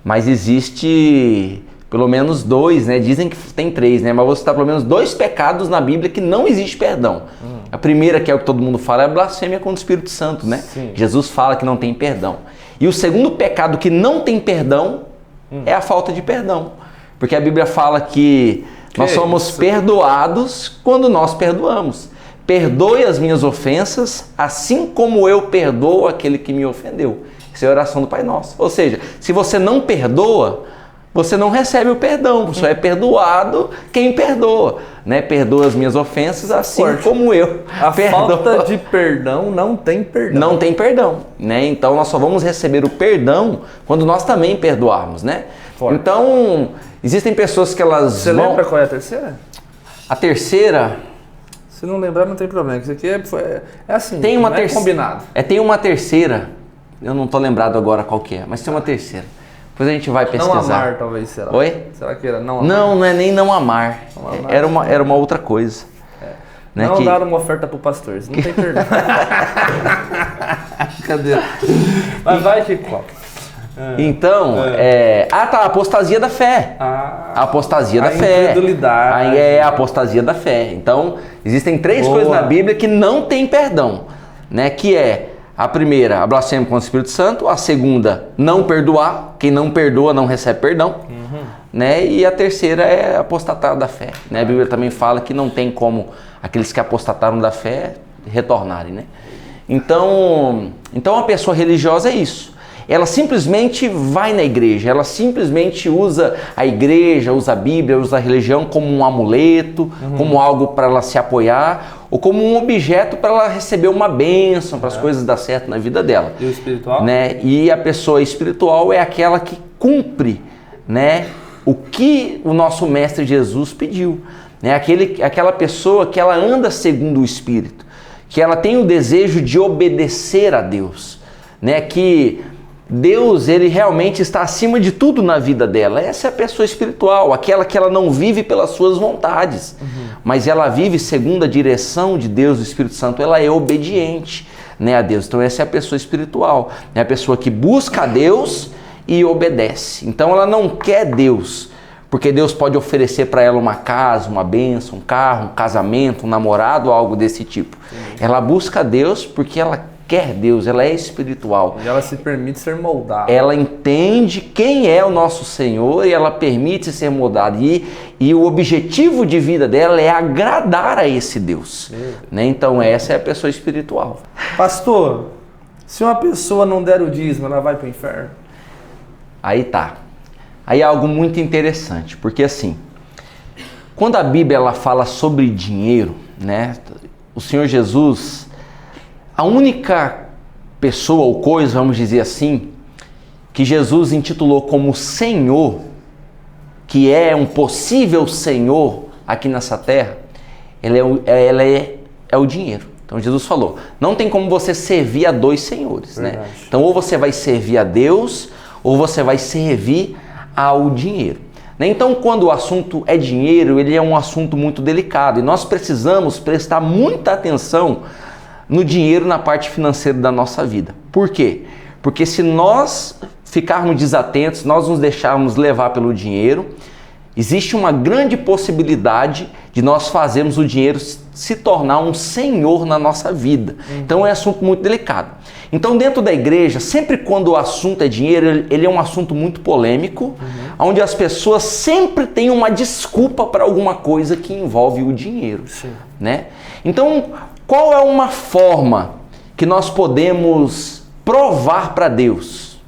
Mas existe pelo menos 2, né? Dizem que tem 3, né? Mas vou citar pelo menos 2 pecados na Bíblia que não existe perdão. A primeira, que é o que todo mundo fala, é a blasfêmia contra o Espírito Santo, né? Sim. Jesus fala que não tem perdão. E o segundo pecado que não tem perdão é a falta de perdão. Porque a Bíblia fala que nós somos perdoados quando nós perdoamos. Perdoe as minhas ofensas, assim como eu perdoo aquele que me ofendeu. Isso é a oração do Pai Nosso. Ou seja, se você não perdoa, você não recebe o perdão. Só é perdoado quem perdoa. Né? Perdoa as minhas ofensas, assim como eu perdoo. Falta de perdão não tem perdão. Não tem perdão. Né? Então nós só vamos receber o perdão quando nós também perdoarmos. Né? Então, existem pessoas que elas Você lembra qual é a terceira? A terceira... Se não lembrar, não tem problema. Isso aqui é assim, tem uma combinado. Tem uma terceira, eu não estou lembrado agora qual que é, mas tem uma terceira. Depois a gente vai pesquisar. Não amar, talvez, será? Oi? Será que era não amar? Não é nem não amar. Era uma outra coisa. Né, não dar uma oferta pro pastor, isso não tem perdão. Cadê? Mas vai que qual? Então, a apostasia da fé. A apostasia da fé. Incredulidade. A apostasia da fé. Então, existem 3 coisas na Bíblia que não tem perdão, né? Que é a primeira, a blasfêmia contra o Espírito Santo. A segunda, não perdoar. Quem não perdoa não recebe perdão. Né? E a terceira é apostatar da fé. Né? A Bíblia também fala que não tem como aqueles que apostataram da fé retornarem. Né? Então a pessoa religiosa é isso. Ela simplesmente vai na igreja, ela simplesmente usa a igreja, usa a Bíblia, usa a religião como um amuleto, como algo para ela se apoiar, ou como um objeto para ela receber uma bênção, para as coisas dar certo na vida dela. E o espiritual? Né? E a pessoa espiritual é aquela que cumpre, né, o que o nosso Mestre Jesus pediu. Né? Aquela pessoa que ela anda segundo o Espírito, que ela tem o desejo de obedecer a Deus, né? Que Deus, ele realmente está acima de tudo na vida dela. Essa é a pessoa espiritual, aquela que ela não vive pelas suas vontades, mas ela vive segundo a direção de Deus, do Espírito Santo, ela é obediente, né, a Deus. Então essa é a pessoa espiritual, é a pessoa que busca a Deus e obedece. Então ela não quer Deus, porque Deus pode oferecer para ela uma casa, uma bênção, um carro, um casamento, um namorado, algo desse tipo. Ela busca Deus porque ela quer Deus, ela é espiritual. E ela se permite ser moldada. Ela entende quem é o nosso Senhor e ela permite ser moldada. E o objetivo de vida dela é agradar a esse Deus. Né? Então essa é a pessoa espiritual. Pastor, se uma pessoa não der o dízimo, ela vai para o inferno? Aí tá. Aí é algo muito interessante, porque assim, quando a Bíblia ela fala sobre dinheiro, né, o Senhor Jesus, a única pessoa ou coisa, vamos dizer assim, que Jesus intitulou como Senhor, que é um possível Senhor aqui nessa terra, ela é o dinheiro. Então Jesus falou, não tem como você servir a dois senhores, né? Então ou você vai servir a Deus, ou você vai servir ao dinheiro. Então, quando o assunto é dinheiro, ele é um assunto muito delicado e nós precisamos prestar muita atenção no dinheiro, na parte financeira da nossa vida. Por quê? Porque se nós ficarmos desatentos, nós nos deixarmos levar pelo dinheiro, existe uma grande possibilidade de nós fazermos o dinheiro se tornar um senhor na nossa vida. Então é um assunto muito delicado. Então dentro da igreja, sempre quando o assunto é dinheiro, ele é um assunto muito polêmico, onde as pessoas sempre têm uma desculpa para alguma coisa que envolve o dinheiro. Né? Então, qual é uma forma que nós podemos provar para Deus?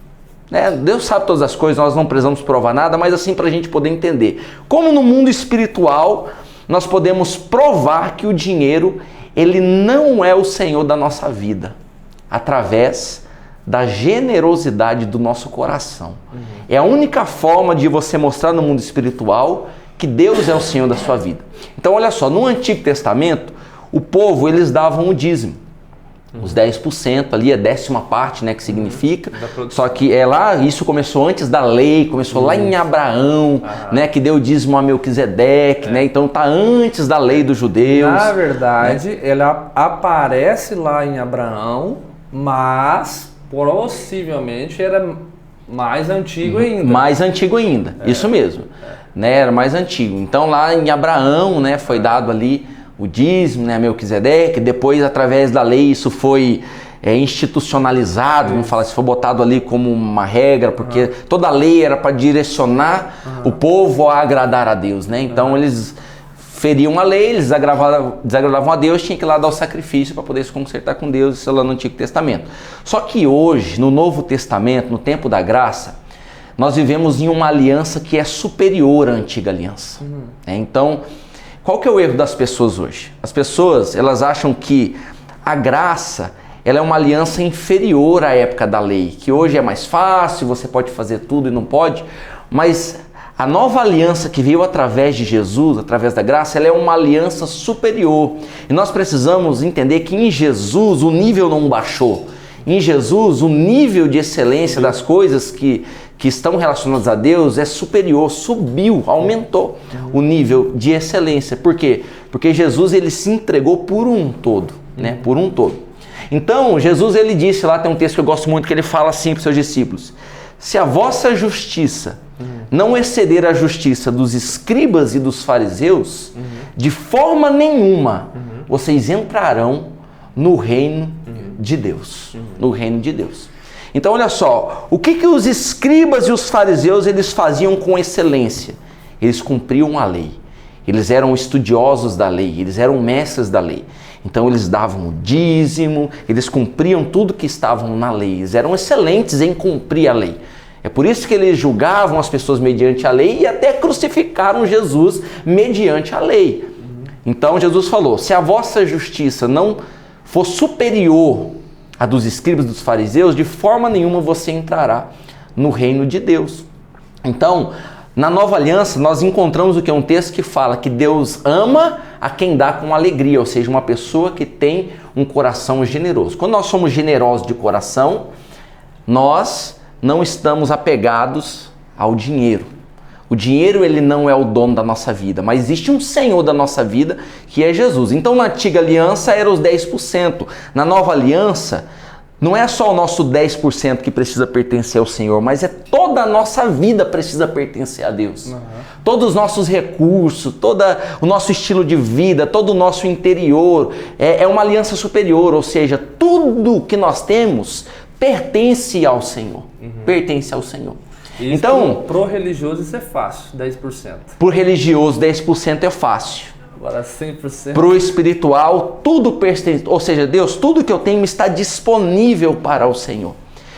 Né? Deus sabe todas as coisas, nós não precisamos provar nada, mas assim para a gente poder entender. Como no mundo espiritual, nós podemos provar que o dinheiro, ele não é o Senhor da nossa vida, através da generosidade do nosso coração. É a única forma de você mostrar no mundo espiritual que Deus é o Senhor da sua vida. Então olha só, no Antigo Testamento, o povo, eles davam o dízimo. Os 10% ali, a 10ª parte, né, que significa. Só que isso começou antes da lei, começou lá em Abraão, né, que deu o dízimo a Melquisedeque, né? Então tá antes da lei dos judeus. Na verdade, né? Ela aparece lá em Abraão, mas possivelmente era mais antigo ainda. Mais antigo ainda, isso mesmo. Né, era mais antigo. Então lá em Abraão, né, foi dado ali o dízimo, né, Melquisedeque, depois através da lei isso foi institucionalizado, vamos falar, se foi botado ali como uma regra, porque toda a lei era para direcionar o povo a agradar a Deus, né? Então eles feriam a lei, eles desagradavam a Deus, tinha que ir lá dar o sacrifício para poder se consertar com Deus, isso lá no Antigo Testamento. Só que hoje, no Novo Testamento, no tempo da graça, nós vivemos em uma aliança que é superior à antiga aliança. Então, qual que é o erro das pessoas hoje? As pessoas, elas acham que a graça, ela é uma aliança inferior à época da lei, que hoje é mais fácil, você pode fazer tudo e não pode, mas a nova aliança que veio através de Jesus, através da graça, ela é uma aliança superior. E nós precisamos entender que em Jesus o nível não baixou. Em Jesus o nível de excelência das coisas que estão relacionadas a Deus é superior, subiu, aumentou o nível de excelência. Por quê? Porque Jesus ele se entregou por um todo, né? Por um todo. Então, Jesus ele disse lá, tem um texto que eu gosto muito, que ele fala assim para os seus discípulos: se a vossa justiça não exceder a justiça dos escribas e dos fariseus, de forma nenhuma vocês entrarão no reino de Deus. No reino de Deus. Então olha só, o que os escribas e os fariseus eles faziam com excelência? Eles cumpriam a lei, eles eram estudiosos da lei, eles eram mestres da lei. Então eles davam o dízimo, eles cumpriam tudo que estavam na lei, eles eram excelentes em cumprir a lei. É por isso que eles julgavam as pessoas mediante a lei e até crucificaram Jesus mediante a lei. Então Jesus falou, se a vossa justiça não for superior a dos escribas e dos fariseus, de forma nenhuma você entrará no reino de Deus. Então, na nova aliança, nós encontramos o que é um texto que fala que Deus ama a quem dá com alegria, ou seja, uma pessoa que tem um coração generoso. Quando nós somos generosos de coração, nós não estamos apegados ao dinheiro. O dinheiro, ele não é o dono da nossa vida, mas existe um Senhor da nossa vida, que é Jesus. Então, na antiga aliança, era os 10%. Na nova aliança, não é só o nosso 10% que precisa pertencer ao Senhor, mas é toda a nossa vida precisa pertencer a Deus. Uhum. Todos os nossos recursos, todo o nosso estilo de vida, todo o nosso interior, é uma aliança superior, ou seja, tudo que nós temos pertence ao Senhor. Uhum. Pertence ao Senhor. Isso, então, pro religioso isso é fácil, 10%. Pro religioso, 10% é fácil. Agora 100%. Pro espiritual, tudo pertence, ou seja, Deus, tudo que eu tenho está disponível para o Senhor.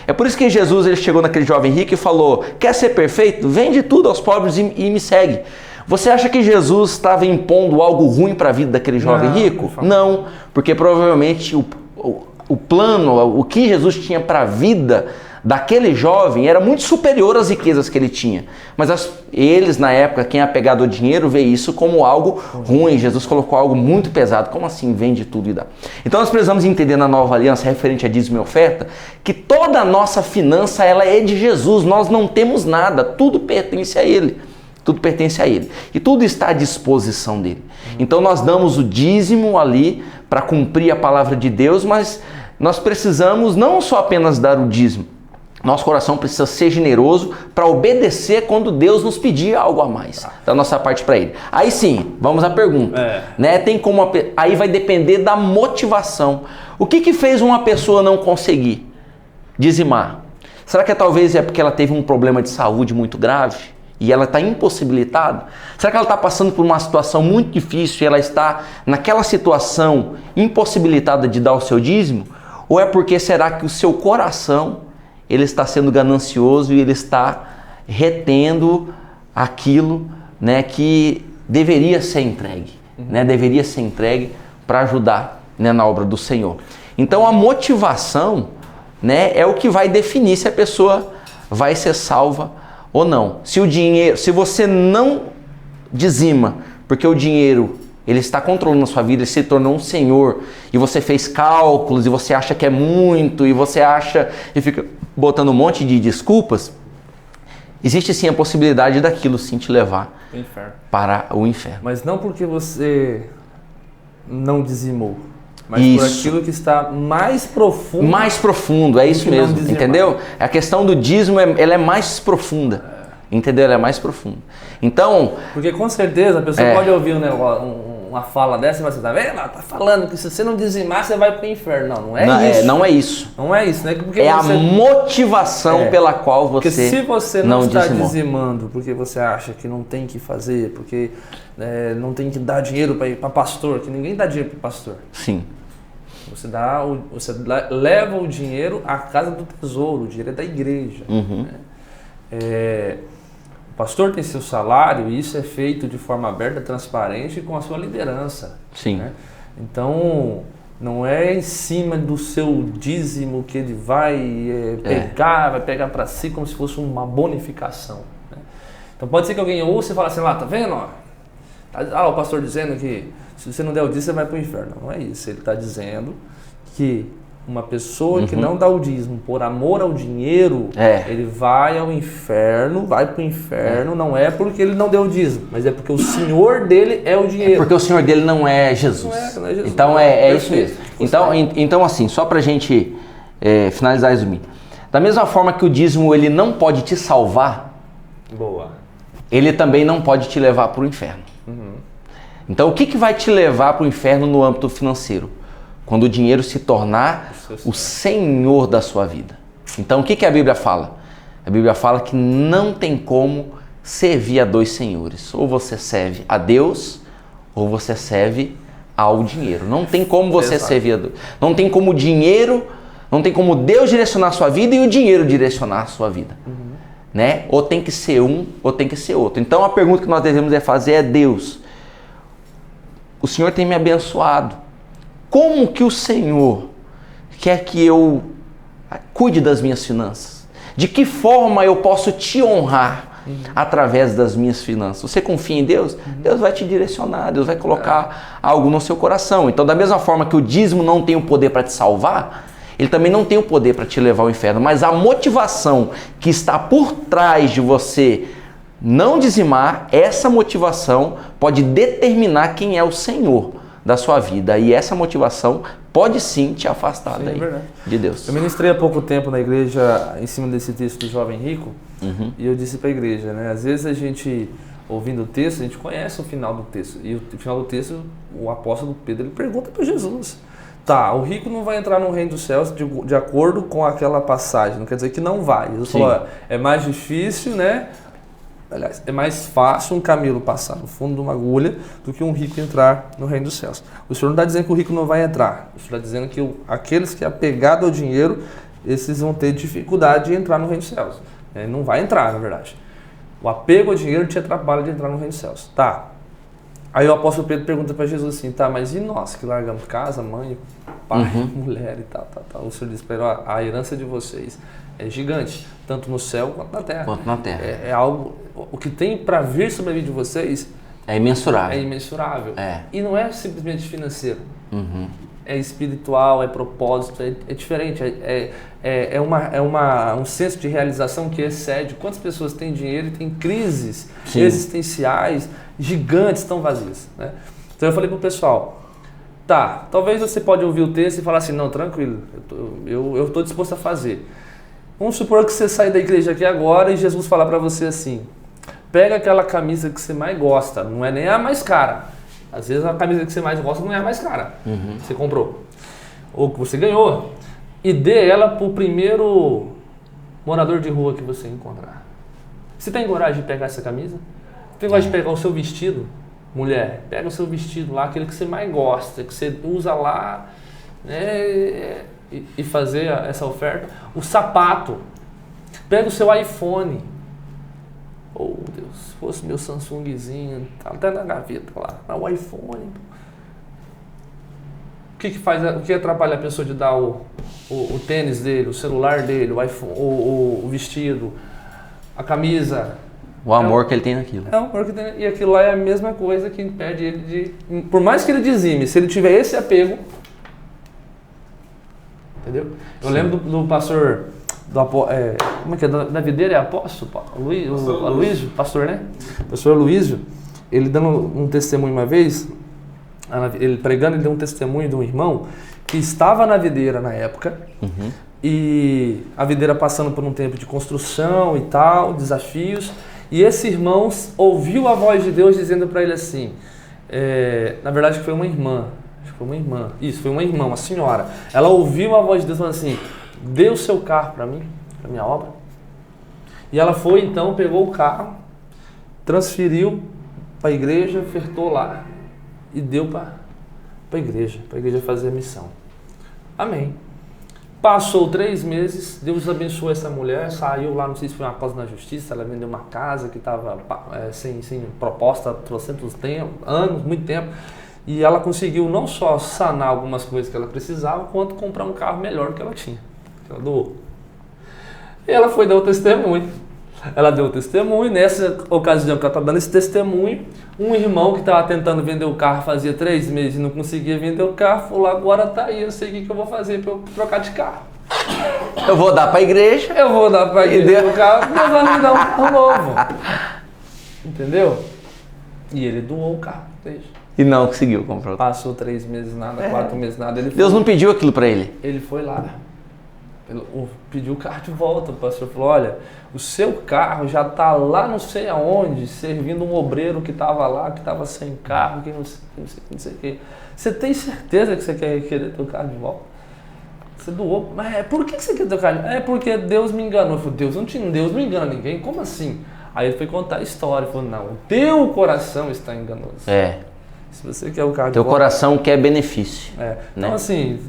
É por isso que Jesus, ele chegou naquele jovem rico e falou: quer ser perfeito? Vende tudo aos pobres e me segue. Você acha que Jesus estava impondo algo ruim para a vida daquele jovem rico? Não, porque provavelmente o plano, o que Jesus tinha para a vida daquele jovem era muito superior às riquezas que ele tinha. Mas eles, na época, quem é apegado ao dinheiro, vê isso como algo ruim. Jesus colocou algo muito pesado. Como assim vende tudo e dá? Então nós precisamos entender na nova aliança, referente a dízimo e oferta, que toda a nossa finança, ela é de Jesus. Nós não temos nada, tudo pertence a Ele. Tudo pertence a Ele. E tudo está à disposição dEle. Então nós damos o dízimo ali para cumprir a palavra de Deus, mas nós precisamos não só apenas dar o dízimo. Nosso coração precisa ser generoso para obedecer quando Deus nos pedir algo a mais da nossa parte para Ele. Aí sim, vamos à pergunta. Né? Tem como aí vai depender da motivação. O que fez uma pessoa não conseguir dizimar? Será que talvez é porque ela teve um problema de saúde muito grave e ela está impossibilitada? Será que ela está passando por uma situação muito difícil e ela está naquela situação impossibilitada de dar o seu dízimo? Ou é porque será que o seu coração ele está sendo ganancioso e ele está retendo aquilo, né, que deveria ser entregue, né, deveria ser entregue para ajudar, né, na obra do Senhor. Então a motivação, né, é o que vai definir se a pessoa vai ser salva ou não. Se você não dizima, porque o dinheiro ele está controlando a sua vida, ele se tornou um senhor, e você fez cálculos, e você acha que é muito, e você acha, e fica botando um monte de desculpas, existe sim a possibilidade daquilo sim te levar para o inferno. Mas não porque você não dizimou, mas isso. Por aquilo que está mais profundo. Mais profundo, é isso mesmo, entendeu? A questão do dízimo, ela é mais profunda. Entendeu? Ela é mais profunda. Então... Porque com certeza a pessoa pode ouvir uma fala dessa e vai dizer, tá vendo? Ela tá falando que se você não dizimar, você vai pro inferno. Não é isso. Não é isso. Não é isso, né? Porque a motivação pela qual você porque se você não está dizimando porque você acha que não tem que fazer, porque não tem que dar dinheiro para pastor, que ninguém dá dinheiro para pastor. Sim. Você leva o dinheiro à casa do tesouro, o dinheiro é da igreja. Uhum. Né? O pastor tem seu salário e isso é feito de forma aberta, transparente com a sua liderança. Sim. Né? Então, não é em cima do seu dízimo que ele vai pegar para si como se fosse uma bonificação. Né? Então pode ser que alguém ouça e fale assim, tá vendo? O pastor dizendo que se você não der o dízimo, você vai para o inferno. Não é isso. Ele está dizendo que uma pessoa que não dá o dízimo por amor ao dinheiro, ele vai ao inferno, vai para o inferno, não é porque ele não deu o dízimo, mas é porque o senhor dele é o dinheiro. É porque o senhor dele não é Jesus. Não é Jesus. Então é isso mesmo. Então assim, só para a gente finalizar isso, da mesma forma que o dízimo ele não pode te salvar, ele também não pode te levar para o inferno. Então o que vai te levar para o inferno no âmbito financeiro? Quando o dinheiro se tornar o senhor da sua vida. Então o que a Bíblia fala? A Bíblia fala que não tem como servir a dois senhores. Ou você serve a Deus, ou você serve ao dinheiro. Não tem como você servir a Deus. Não tem como o dinheiro, não tem como Deus direcionar a sua vida e o dinheiro direcionar a sua vida. Né? Ou tem que ser um, ou tem que ser outro. Então a pergunta que nós devemos fazer é: Deus, o Senhor tem me abençoado. Como que o Senhor quer que eu cuide das minhas finanças? De que forma eu posso te honrar através das minhas finanças? Você confia em Deus? Deus vai te direcionar, Deus vai colocar algo no seu coração. Então, da mesma forma que o dízimo não tem o poder para te salvar, ele também não tem o poder para te levar ao inferno. Mas a motivação que está por trás de você não dizimar, essa motivação pode determinar quem é o Senhor da sua vida. E essa motivação pode sim te afastar de Deus. Eu ministrei há pouco tempo na igreja em cima desse texto do jovem rico, e eu disse para a igreja, né? Às vezes a gente, ouvindo o texto, a gente conhece o final do texto. E o final do texto, o apóstolo Pedro, ele pergunta para Jesus. Tá, o rico não vai entrar no reino dos céus de acordo com aquela passagem. Não quer dizer que não vai. Jesus falou, é mais difícil, né? Aliás, é mais fácil um camelo passar no fundo de uma agulha do que um rico entrar no reino dos céus. O Senhor não está dizendo que o rico não vai entrar. O Senhor está dizendo que aqueles que é apegado ao dinheiro, esses vão ter dificuldade de entrar no reino dos céus. Ele não vai entrar, na verdade. O apego ao dinheiro te atrapalha de entrar no reino dos céus. Tá. Aí o apóstolo Pedro pergunta para Jesus assim, tá, mas e nós que largamos casa, mãe, pai, mulher e tal. O Senhor diz para ele, ó, a herança de vocês é gigante, tanto no céu quanto na terra. É algo, o que tem para vir sobre a vida de vocês é imensurável. É imensurável. E não é simplesmente financeiro. É espiritual, é propósito, é diferente. Um senso de realização que excede. Quantas pessoas têm dinheiro e têm crises existenciais gigantes, tão vazias, né? Então eu falei pro pessoal, tá, talvez você pode ouvir o texto e falar assim, não, tranquilo, eu estou disposto a fazer. Vamos supor que você sai da igreja aqui agora e Jesus falar para você assim, pega aquela camisa que você mais gosta, não é nem a mais cara. Às vezes a camisa que você mais gosta não é a mais cara, você comprou, ou que você ganhou, e dê ela pro primeiro morador de rua que você encontrar. Você tem coragem de pegar essa camisa? Você tem coragem de pegar o seu vestido? Mulher, pega o seu vestido lá, aquele que você mais gosta, que você usa lá, né, e fazer essa oferta. O sapato, pega o seu iPhone. Oh Deus, se fosse meu Samsungzinho, tá até na gaveta lá, mas o iPhone. O que atrapalha a pessoa de dar o tênis dele, o celular dele, o iPhone, o vestido, a camisa? O amor que ele tem naquilo. É o amor que tem, e aquilo lá é a mesma coisa que impede ele de... Por mais que ele dizime, se ele tiver esse apego... Entendeu? Eu lembro do pastor... como é que é? Da videira é apóstolo? Aloysio, pastor, né? Pastor Aloysio, ele dando um testemunho uma vez, ele pregando, ele deu um testemunho de um irmão que estava na videira na época, e a videira passando por um tempo de construção e tal, desafios, e esse irmão ouviu a voz de Deus dizendo para ele assim, na verdade foi uma irmã, foi uma irmã, uma senhora, ela ouviu a voz de Deus falando assim, dê o seu carro para mim, para minha obra. E ela foi então, pegou o carro, transferiu para a igreja, ofertou lá e deu para a igreja fazer a missão. Amém. Passou 3 meses, Deus abençoou essa mulher, saiu lá, não sei se foi uma causa na justiça, ela vendeu uma casa que estava sem proposta, trocentos anos, muito tempo. E ela conseguiu não só sanar algumas coisas que ela precisava, quanto comprar um carro melhor do que ela tinha. Ela doou. E ela foi dar o testemunho. Ela deu o testemunho. Nessa ocasião que ela estava dando esse testemunho, um irmão que estava tentando vender o carro fazia 3 meses e não conseguia vender o carro, falou, agora tá aí, eu sei o que eu vou fazer para eu trocar de carro. Eu vou dar para a igreja. Eu vou dar para a igreja o carro, mas vai me dar um carro novo. Entendeu? E ele doou o carro. E não conseguiu comprar. Passou 3 meses nada, 4 meses nada. Deus não pediu aquilo para ele. Ele foi lá. Pediu o carro de volta. O pastor falou, olha, o seu carro já está lá não sei aonde, servindo um obreiro que estava lá, que estava sem carro, que não sei o que. Você tem certeza que você querer ter o carro de volta? Você doou. Mas por que você quer ter o carro de volta? É porque Deus me enganou. Eu falei, Deus não engana ninguém. Como assim? Aí ele foi contar a história. Ele falou, não, o teu coração está enganoso. Se você quer o carro de volta... Teu coração quer benefício. Né? Então assim...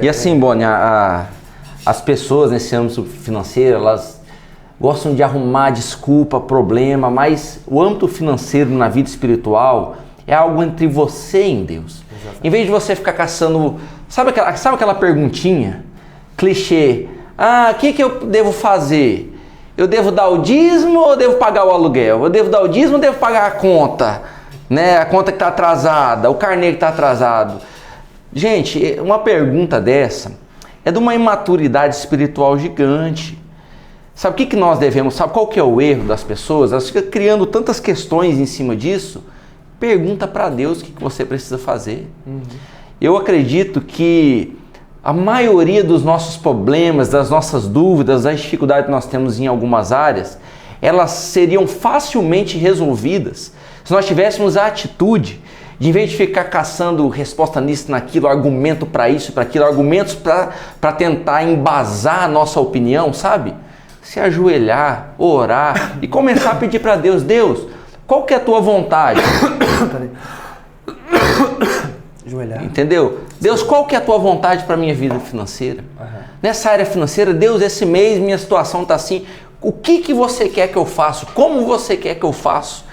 E assim, Boni, as pessoas nesse âmbito financeiro, elas gostam de arrumar desculpa, problema, mas o âmbito financeiro na vida espiritual é algo entre você e Deus. Exatamente. Em vez de você ficar caçando... Sabe aquela perguntinha? Clichê. O que eu devo fazer? Eu devo dar o dízimo ou devo pagar o aluguel? Eu devo dar o dízimo ou devo pagar a conta? Né? A conta que está atrasada, o carnê que está atrasado. Gente, uma pergunta dessa é de uma imaturidade espiritual gigante. Sabe o que nós devemos, sabe qual que é o erro das pessoas? Elas ficam criando tantas questões em cima disso. Pergunta para Deus o que você precisa fazer. Eu acredito que a maioria dos nossos problemas, das nossas dúvidas, das dificuldades que nós temos em algumas áreas, elas seriam facilmente resolvidas se nós tivéssemos a atitude de, em vez de ficar caçando resposta nisso, naquilo, argumento para isso, para aquilo, argumentos para tentar embasar a nossa opinião, sabe? Se ajoelhar, orar e começar a pedir para Deus, Deus, qual que é a tua vontade? Ajoelhar. Entendeu? Deus, qual que é a tua vontade para a minha vida financeira? Nessa área financeira, Deus, esse mês minha situação está assim, o que você quer que eu faça? Como você quer que eu faça?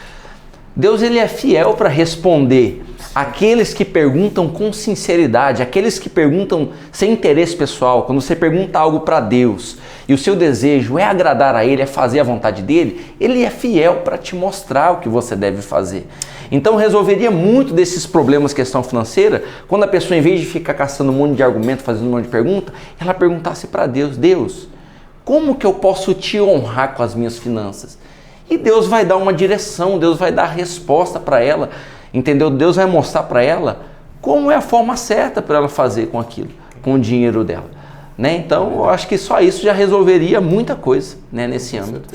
Deus, ele é fiel para responder aqueles que perguntam com sinceridade, aqueles que perguntam sem interesse pessoal. Quando você pergunta algo para Deus e o seu desejo é agradar a Ele, é fazer a vontade dEle, Ele é fiel para te mostrar o que você deve fazer. Então resolveria muito desses problemas questão financeira, quando a pessoa, em vez de ficar caçando um monte de argumento, fazendo um monte de pergunta, ela perguntasse para Deus, Deus, como que eu posso te honrar com as minhas finanças? E Deus vai dar uma direção, Deus vai dar resposta para ela, entendeu? Deus vai mostrar para ela como é a forma certa para ela fazer com aquilo, com o dinheiro dela. Né? Então, eu acho que só isso já resolveria muita coisa, né, nesse âmbito.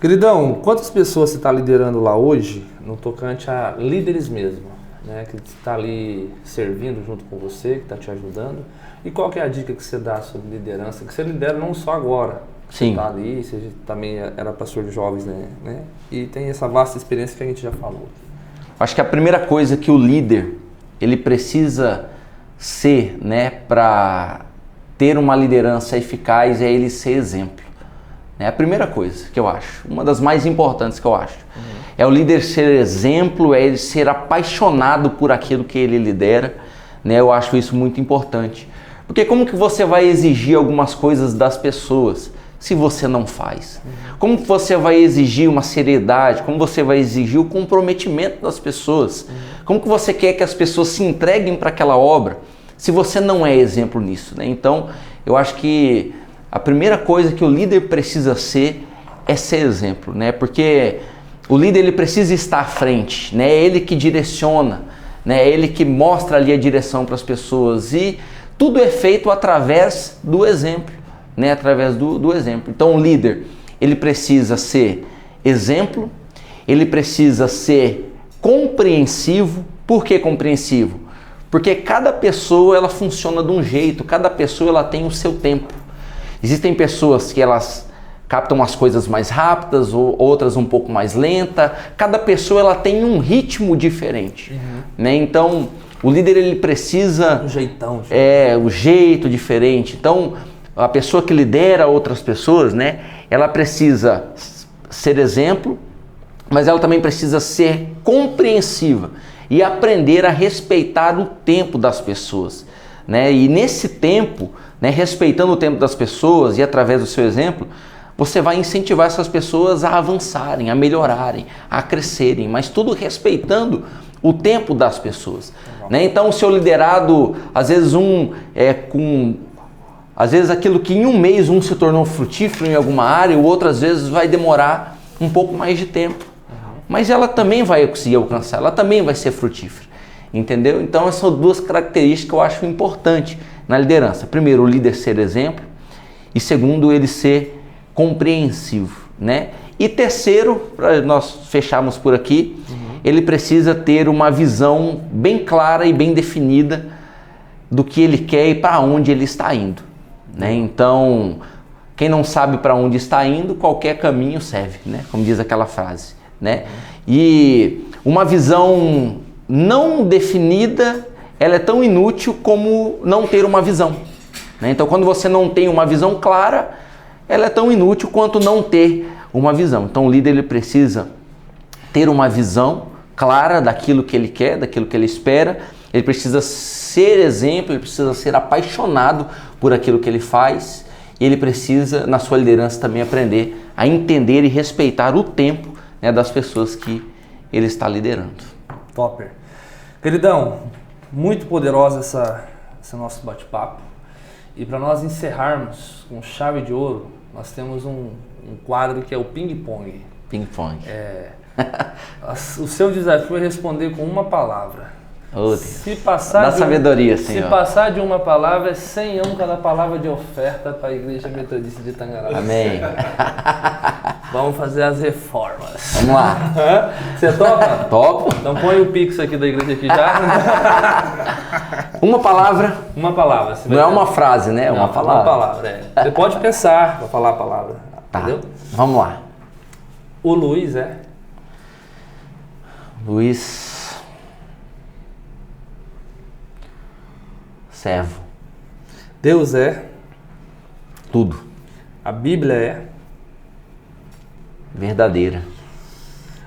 Queridão, quantas pessoas você está liderando lá hoje, no tocante a líderes mesmo, né, que está ali servindo junto com você, que está te ajudando? E qual que é a dica que você dá sobre liderança? Que você lidera não só agora, Sim. Você está ali, você também era pastor de jovens, né? E tem essa vasta experiência que a gente já falou. Acho que a primeira coisa que o líder, ele precisa ser, né, para ter uma liderança eficaz, é ele ser exemplo. É a primeira coisa que eu acho, uma das mais importantes que eu acho. É o líder ser exemplo, é ele ser apaixonado por aquilo que ele lidera, né? Eu acho isso muito importante. Porque como que você vai exigir algumas coisas das pessoas se você não faz? Como que você vai exigir uma seriedade? Como você vai exigir o comprometimento das pessoas? Como que você quer que as pessoas se entreguem para aquela obra se você não é exemplo nisso, né? Então, eu acho que a primeira coisa que o líder precisa ser é ser exemplo, né? Porque o líder, ele precisa estar à frente, né? É ele que direciona, né? É ele que mostra ali a direção para as pessoas, e tudo é feito através do exemplo, né? Através do exemplo. Então o líder, ele precisa ser exemplo, ele precisa ser compreensivo. Por que compreensivo? Porque cada pessoa, ela funciona de um jeito, cada pessoa, ela tem o seu tempo. Existem pessoas que elas captam as coisas mais rápidas, ou outras um pouco mais lenta. Cada pessoa, ela tem um ritmo diferente, né? Então o líder, ele precisa Um jeitão. o jeito diferente. Então a pessoa que lidera outras pessoas, né, ela precisa ser exemplo, mas ela também precisa ser compreensiva e aprender a respeitar o tempo das pessoas, né? E nesse tempo, né, respeitando o tempo das pessoas e através do seu exemplo, você vai incentivar essas pessoas a avançarem, a melhorarem, a crescerem, mas tudo respeitando o tempo das pessoas, né? Então o seu liderado, às vezes às vezes aquilo que em um mês um se tornou frutífero em alguma área, o outro às vezes vai demorar um pouco mais de tempo. Mas ela também vai conseguir alcançar, ela também vai ser frutífera, entendeu? Então essas são duas características que eu acho importantes na liderança. Primeiro, o líder ser exemplo, e segundo, ele ser compreensivo, né? E terceiro, para nós fecharmos por aqui, ele precisa ter uma visão bem clara e bem definida do que ele quer e para onde ele está indo, né? Então, quem não sabe para onde está indo, qualquer caminho serve, né? Como diz aquela frase, né? E uma visão não definida, ela é tão inútil como não ter uma visão, né? Então, quando você não tem uma visão clara, ela é tão inútil quanto não ter uma visão. Então, o líder, ele precisa ter uma visão clara daquilo que ele quer, daquilo que ele espera. Ele precisa ser exemplo, ele precisa ser apaixonado por aquilo que ele faz, e ele precisa, na sua liderança, também aprender a entender e respeitar o tempo, né, das pessoas que ele está liderando. Topper. Queridão, muito poderosa esse nosso bate-papo. E para nós encerrarmos com chave de ouro, nós temos um quadro que é o ping-pong. Ping-pong. O seu desafio é responder com uma palavra. Oh, Deus. Se passar Dá sabedoria, Senhor. Se passar de uma palavra, é 100 cada palavra de oferta para a Igreja Metodista de Tangará. Amém. Vamos fazer as reformas. Vamos lá. Você topa? Topo. Então põe o Pix aqui da igreja aqui já. Uma palavra. Uma palavra. Não é uma frase, né? É uma palavra. Uma palavra, Você pode pensar para falar a palavra. Tá. Entendeu? Vamos lá. O Luiz é? Luiz. Servo. Deus é? Tudo. A Bíblia é? Verdadeira.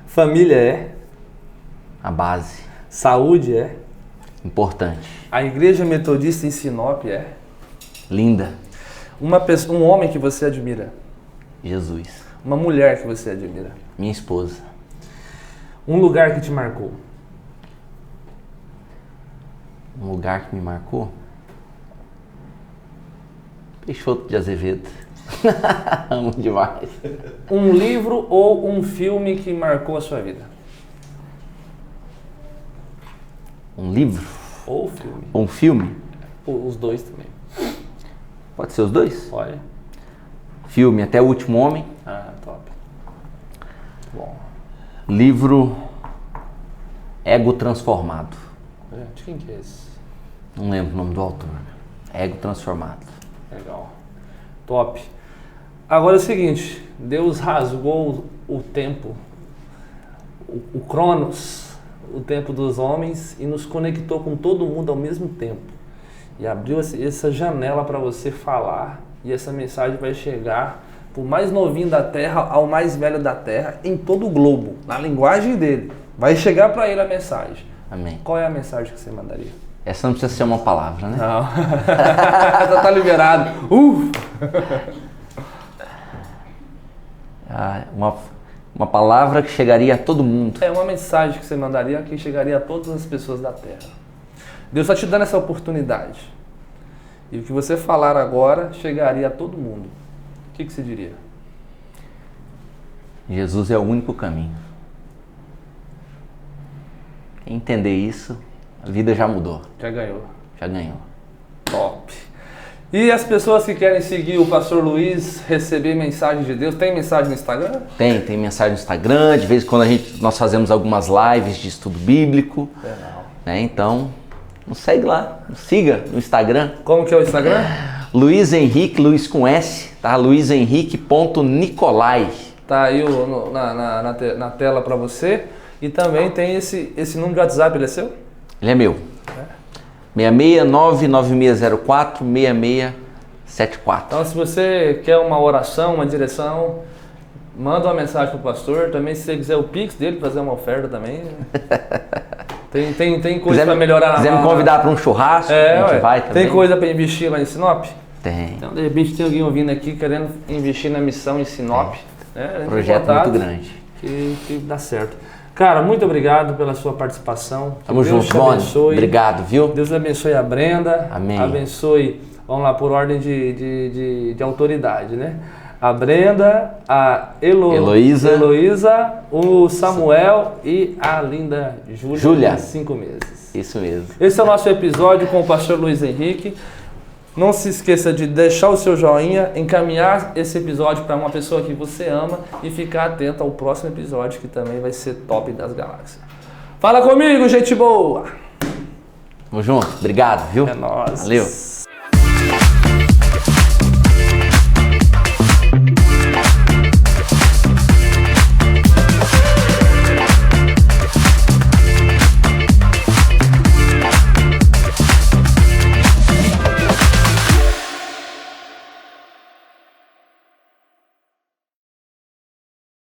Família é? A base. Saúde é? Importante. A Igreja Metodista em Sinop é? Linda. Um homem que você admira? Jesus. Uma mulher que você admira? Minha esposa. Um lugar que te marcou? Um lugar que me marcou? Peixoto de Azevedo. Amo demais. Um livro ou um filme que marcou a sua vida? Um livro? Ou filme? Ou um filme? Os dois também. Pode ser os dois? Olha. Filme Até o Último Homem. Ah, top. Bom. Livro Ego Transformado. De quem que é esse? Não lembro o nome do autor. Ego Transformado. Legal. Top. Agora é o seguinte, Deus rasgou o tempo, o Cronos, o tempo dos homens e nos conectou com todo mundo ao mesmo tempo. E abriu essa janela para você falar e essa mensagem vai chegar pro mais novinho da Terra ao mais velho da Terra em todo o globo, na linguagem dele. Vai chegar para ele a mensagem. Amém. Qual é a mensagem que você mandaria? Essa não precisa ser uma palavra, né? Não. Já tá liberado. Uma palavra que chegaria a todo mundo. É uma mensagem que você mandaria que chegaria a todas as pessoas da Terra. Deus está te dando essa oportunidade. E o que você falar agora chegaria a todo mundo. O que você diria? Jesus é o único caminho. Quem entender isso, a vida já mudou. Já ganhou. Já ganhou. Top. E as pessoas que querem seguir o Pastor Luiz, receber mensagem de Deus, tem mensagem no Instagram? Tem mensagem no Instagram, de vez em quando nós fazemos algumas lives de estudo bíblico. Legal. Né? Então, nos segue lá, nos siga no Instagram. Como que é o Instagram? Luiz Henrique, Luiz com S, tá? luizhenrique.nicolai. Tá aí na tela para você. E também tem esse número de WhatsApp, ele é seu? Ele é meu. 669-9604-6674. Então, se você quer uma oração, uma direção, manda uma mensagem pro pastor. Também, se você quiser o Pix dele, fazer uma oferta também. Tem coisa para melhorar. Quiser me convidar para um churrasco, a gente vai também. Tem coisa para investir lá em Sinop? Tem. Então, de repente, tem alguém ouvindo aqui querendo investir na missão em Sinop. Projeto muito grande. Que dá certo. Cara, muito obrigado pela sua participação. Tamo junto, Boni. Obrigado, viu? Deus abençoe a Brenda. Amém. Abençoe, vamos lá, por ordem de autoridade, né? A Brenda, a Heloísa, o Samuel e a linda Júlia. De 5 meses. Isso mesmo. Esse é o nosso episódio com o pastor Luiz Henrique. Não se esqueça de deixar o seu joinha, encaminhar esse episódio para uma pessoa que você ama e ficar atento ao próximo episódio que também vai ser top das galáxias. Fala comigo, gente boa! Tamo junto. Obrigado, viu? É nóis. Valeu.